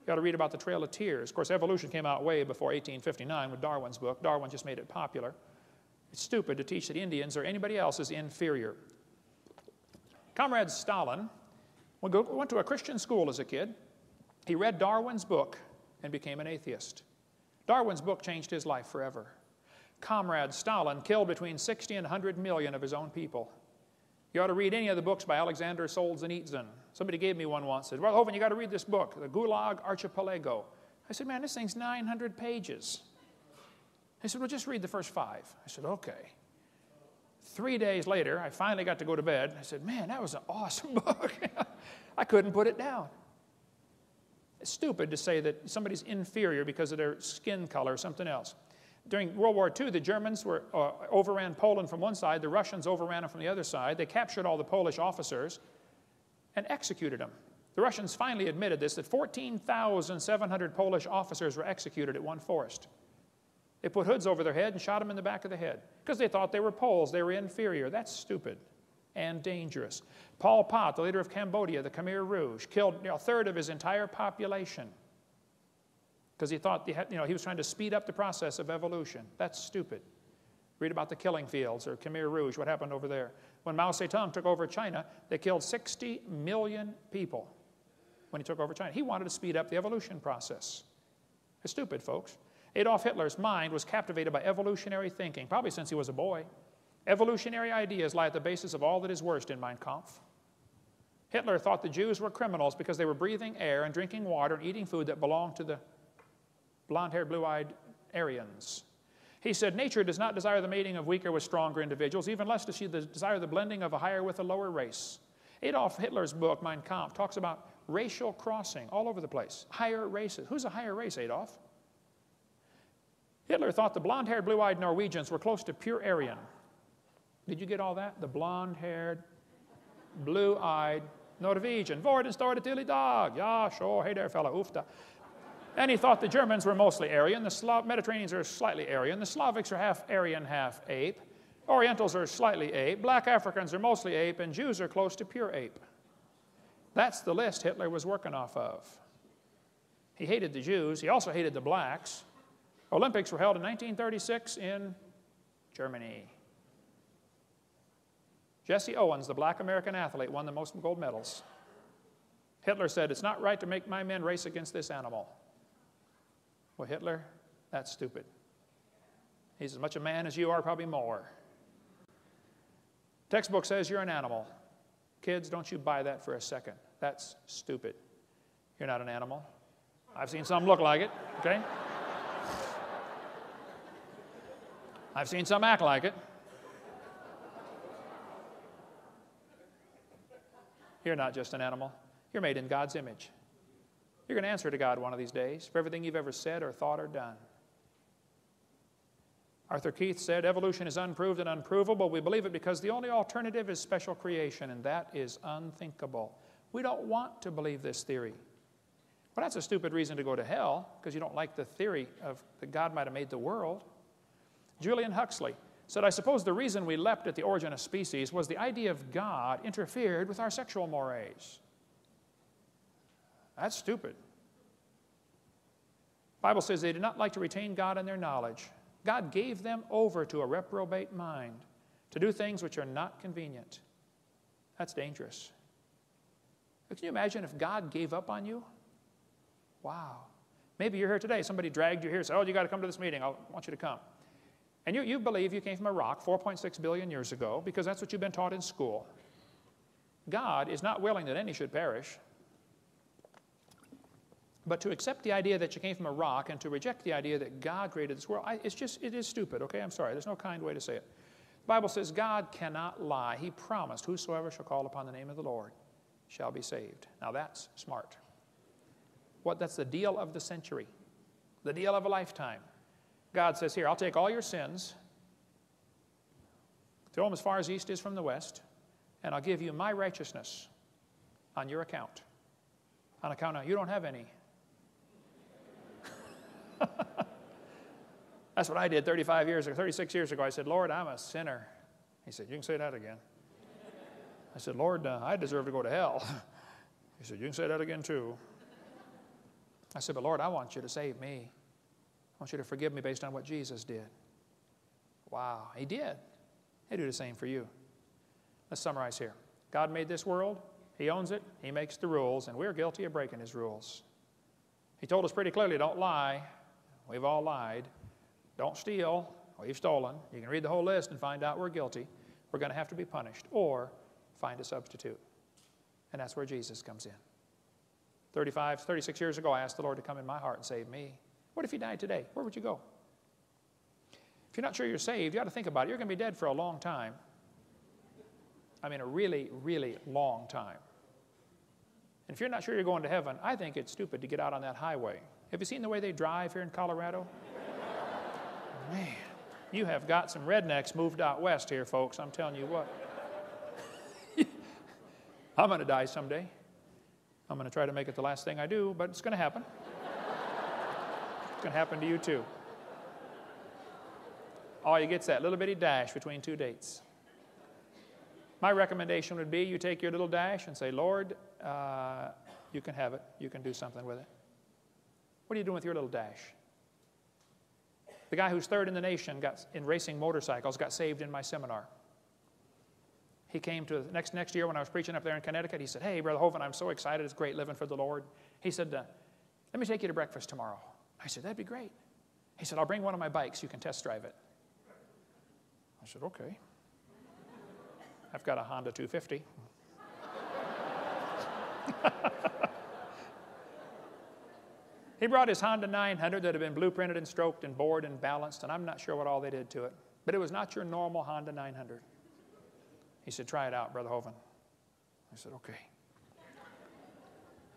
You ought to read about the Trail of Tears. Of course, evolution came out way before 1859 with Darwin's book. Darwin just made it popular. It's stupid to teach that Indians or anybody else is inferior. Comrade Stalin went to a Christian school as a kid. He read Darwin's book and became an atheist. Darwin's book changed his life forever. Comrade Stalin killed between 60 and 100 million of his own people. You ought to read any of the books by Alexander Solzhenitsyn. Somebody gave me one once, said, well, Hovind, you got to read this book, The Gulag Archipelago. I said, man, this thing's 900 pages. He said, well, just read the first 5. I said, okay. 3 days later, I finally got to go to bed. I said, man, that was an awesome book. I couldn't put it down. It's stupid to say that somebody's inferior because of their skin color or something else. During World War II, the Germans overran Poland from one side. The Russians overran them from the other side. They captured all the Polish officers and executed them. The Russians finally admitted this, that 14,700 Polish officers were executed at one forest. They put hoods over their head and shot them in the back of the head because they thought they were Poles. They were inferior. That's stupid and dangerous. Pol Pot, the leader of Cambodia, the Khmer Rouge, killed a third of his entire population because he thought he was trying to speed up the process of evolution. That's stupid. Read about the killing fields or Khmer Rouge, what happened over there. When Mao Zedong took over China, they killed 60 million people when he took over China. He wanted to speed up the evolution process. It's stupid, folks. Adolf Hitler's mind was captivated by evolutionary thinking, probably since he was a boy. Evolutionary ideas lie at the basis of all that is worst in Mein Kampf. Hitler thought the Jews were criminals because they were breathing air and drinking water and eating food that belonged to the blonde-haired, blue-eyed Aryans. He said, nature does not desire the mating of weaker with stronger individuals, even less does she desire the blending of a higher with a lower race. Adolf Hitler's book, Mein Kampf, talks about racial crossing all over the place. Higher races. Who's a higher race, Adolf? Hitler thought the blonde-haired, blue-eyed Norwegians were close to pure Aryan. Did you get all that? The blonde-haired, blue-eyed Norwegian. Vorden står det till idag. Ja, sure. Hey there, fella. Ufta. And he thought the Germans were mostly Aryan. The Mediterraneans are slightly Aryan. The Slavics are half Aryan, half ape. Orientals are slightly ape. Black Africans are mostly ape. And Jews are close to pure ape. That's the list Hitler was working off of. He hated the Jews. He also hated the blacks. Olympics were held in 1936 in Germany. Jesse Owens, the black American athlete, won the most gold medals. Hitler said, it's not right to make my men race against this animal. Well, Hitler, that's stupid. He's as much a man as you are, probably more. Textbook says you're an animal. Kids, don't you buy that for a second. That's stupid. You're not an animal. I've seen some look like it, okay? I've seen some act like it. You're not just an animal. You're made in God's image. You're going to answer to God one of these days for everything you've ever said or thought or done. Arthur Keith said, evolution is unproved and unprovable. We believe it because the only alternative is special creation, and that is unthinkable. We don't want to believe this theory. Well, that's a stupid reason to go to hell, because you don't like the theory of that God might have made the world. Julian Huxley said, I suppose the reason we leapt at the origin of species was the idea of God interfered with our sexual mores. That's stupid. The Bible says they did not like to retain God in their knowledge. God gave them over to a reprobate mind to do things which are not convenient. That's dangerous. But can you imagine if God gave up on you? Wow. Maybe you're here today. Somebody dragged you here and said, oh, you got to come to this meeting. I want you to come. And you believe you came from a rock 4.6 billion years ago because that's what you've been taught in school. God is not willing that any should perish. But to accept the idea that you came from a rock and to reject the idea that God created this world, it is stupid, okay? I'm sorry. There's no kind way to say it. The Bible says God cannot lie. He promised, whosoever shall call upon the name of the Lord shall be saved. Now that's smart. That's the deal of the century, the deal of a lifetime. God says, here, I'll take all your sins, throw them as far as east is from the west, and I'll give you my righteousness on your account. On account of you don't have any. That's what I did 36 years ago. I said, Lord, I'm a sinner. He said, you can say that again. I said, Lord, I deserve to go to hell. He said, you can say that again too. I said, but Lord, I want you to save me. I want you to forgive me based on what Jesus did. Wow, he did. He'll do the same for you. Let's summarize here. God made this world. He owns it. He makes the rules, and we're guilty of breaking his rules. He told us pretty clearly, don't lie. We've all lied. Don't steal. We've stolen. You can read the whole list and find out we're guilty. We're going to have to be punished or find a substitute. And that's where Jesus comes in. 36 years ago, I asked the Lord to come in my heart and save me. What if he died today? Where would you go? If you're not sure you're saved, you ought to think about it. You're going to be dead for a long time. I mean, a really, really long time. And if you're not sure you're going to heaven, I think it's stupid to get out on that highway. Have you seen the way they drive here in Colorado? Man, you have got some rednecks moved out west here, folks. I'm telling you what. I'm going to die someday. I'm going to try to make it the last thing I do, but it's going to happen. It's going to happen to you too. All you get's that little bitty dash between two dates. My recommendation would be you take your little dash and say, Lord, you can have it. You can do something with it. What are you doing with your little dash? The guy who's third in the nation in racing motorcycles got saved in my seminar. He came to next year when I was preaching up there in Connecticut. He said, hey, Brother Hovind, I'm so excited. It's great living for the Lord. He said, let me take you to breakfast tomorrow. I said, that'd be great. He said, I'll bring one of my bikes. You can test drive it. I said, okay. I've got a Honda 250. He brought his Honda 900 that had been blueprinted and stroked and bored and balanced, and I'm not sure what all they did to it. But it was not your normal Honda 900. He said, try it out, Brother Hovind. I said, okay.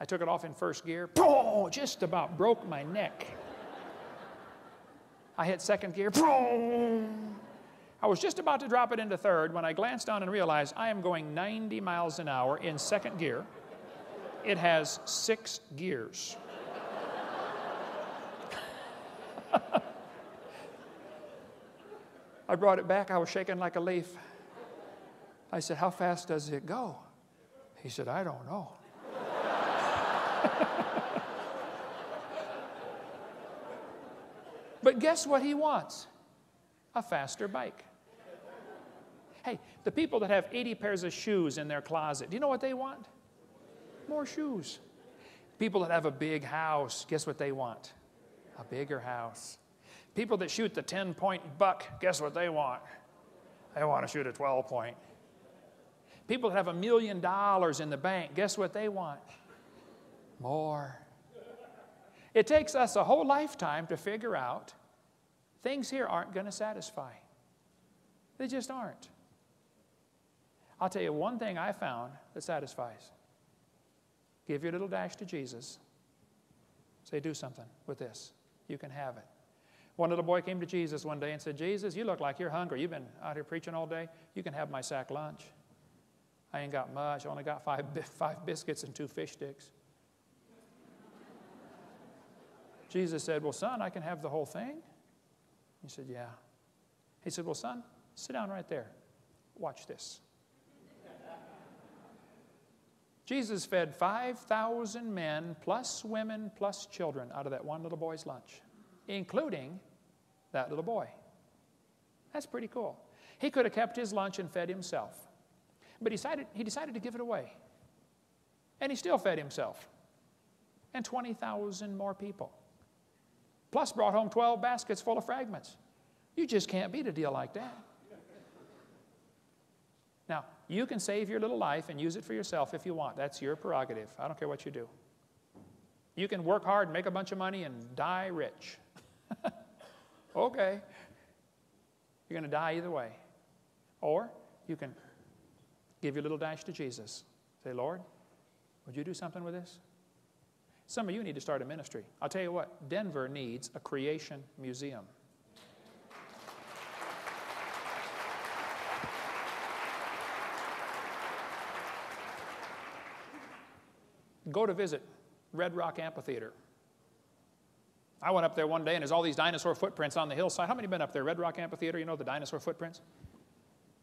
I took it off in first gear. Boom! Just about broke my neck. I hit second gear. Boom! I was just about to drop it into third when I glanced down and realized I am going 90 miles an hour in second gear. It has 6 gears. I brought it back. I was shaking like a leaf. I said, how fast does it go? He said, I don't know. But guess what he wants? A faster bike. Hey, the people that have 80 pairs of shoes in their closet, do you know what they want? More shoes. People that have a big house, guess what they want? A bigger house. People that shoot the 10-point buck, guess what they want? They want to shoot a 12-point. People that have $1 million in the bank, guess what they want? More. It takes us a whole lifetime to figure out things here aren't going to satisfy. They just aren't. I'll tell you one thing I found that satisfies. Give your little dash to Jesus. Say, do something with this. You can have it. One little boy came to Jesus one day and said, Jesus, you look like you're hungry. You've been out here preaching all day. You can have my sack lunch. I ain't got much. I only got five biscuits and 2 fish sticks. Jesus said, well, son, I can have the whole thing. He said, yeah. He said, well, son, sit down right there. Watch this. Jesus fed 5,000 men, plus women, plus children out of that one little boy's lunch, including that little boy. That's pretty cool. He could have kept his lunch and fed himself, but he decided to give it away. And he still fed himself and 20,000 more people, plus brought home 12 baskets full of fragments. You just can't beat a deal like that. Now, you can save your little life and use it for yourself if you want. That's your prerogative. I don't care what you do. You can work hard, make a bunch of money, and die rich. Okay. You're going to die either way. Or you can give your little dash to Jesus. Say, Lord, would you do something with this? Some of you need to start a ministry. I'll tell you what, Denver needs a creation museum. Go to visit Red Rock Amphitheater. I went up there one day and there's all these dinosaur footprints on the hillside. How many have been up there? Red Rock Amphitheater, you know, the dinosaur footprints?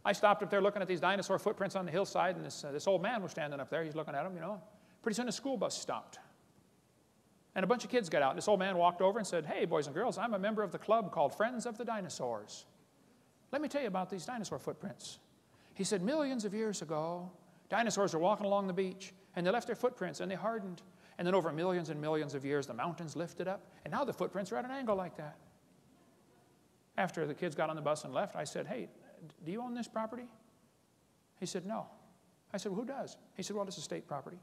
I stopped up there looking at these dinosaur footprints on the hillside, and this old man was standing up there. He's looking at them, you know. Pretty soon a school bus stopped. And a bunch of kids got out. And this old man walked over and said, hey, boys and girls, I'm a member of the club called Friends of the Dinosaurs. Let me tell you about these dinosaur footprints. He said, millions of years ago, dinosaurs were walking along the beach, and they left their footprints, and they hardened. And then over millions and millions of years, the mountains lifted up, and now the footprints are at an angle like that. After the kids got on the bus and left, I said, hey, do you own this property? He said, no. I said, well, who does? He said, well, this is state property.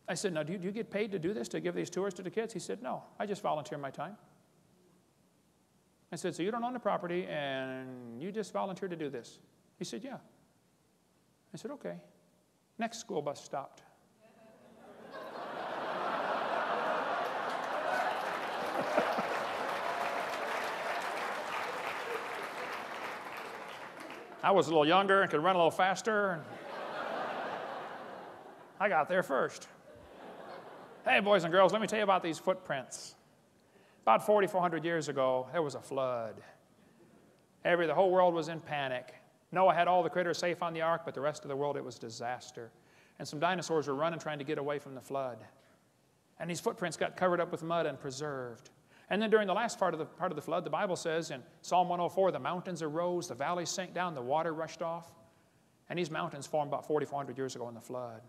I said, now, do you get paid to do this, to give these tours to the kids? He said, no, I just volunteer my time. I said, so you don't own the property, and you just volunteer to do this? He said, yeah. I said, okay. Next school bus stopped. I was a little younger and could run a little faster. And I got there first. Hey, boys and girls, let me tell you about these footprints. About 4,400 years ago, there was a flood. The whole world was in panic. Noah had all the critters safe on the ark, but the rest of the world, it was disaster. And some dinosaurs were running, trying to get away from the flood. And these footprints got covered up with mud and preserved. And then during the last part of the flood, the Bible says in Psalm 104, the mountains arose, the valleys sank down, the water rushed off. And these mountains formed about 4,400 years ago in the flood.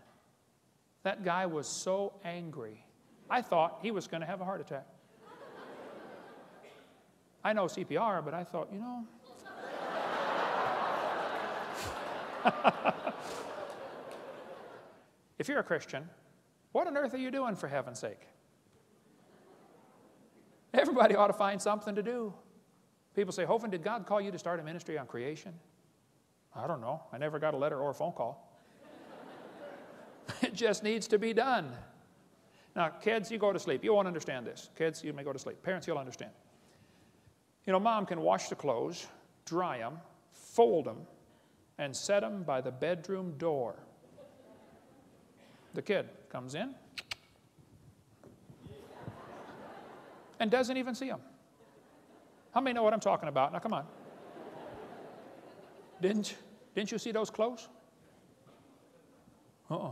That guy was so angry, I thought he was going to have a heart attack. I know CPR, but I thought, you know. If you're a Christian, what on earth are you doing, for heaven's sake? Everybody ought to find something to do. People say, Hovind, did God call you to start a ministry on creation? I don't know. I never got a letter or a phone call. It just needs to be done. Now, kids, you go to sleep. You won't understand this. Kids, you may go to sleep. Parents, you'll understand. You know, mom can wash the clothes, dry them, fold them, and set them by the bedroom door. The kid comes in and doesn't even see them. How many know what I'm talking about? Now, come on. Didn't you see those clothes? Uh-uh.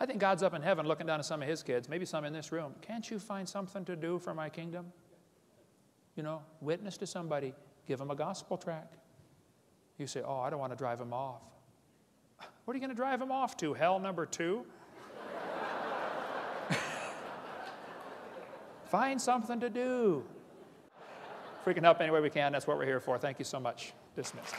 I think God's up in heaven looking down at some of his kids, maybe some in this room. Can't you find something to do for my kingdom? You know, witness to somebody. Give them a gospel tract. You say, oh, I don't want to drive them off. What are you going to drive them off to? Hell number 2? Find something to do. If we can help any way we can, that's what we're here for. Thank you so much. Dismissed.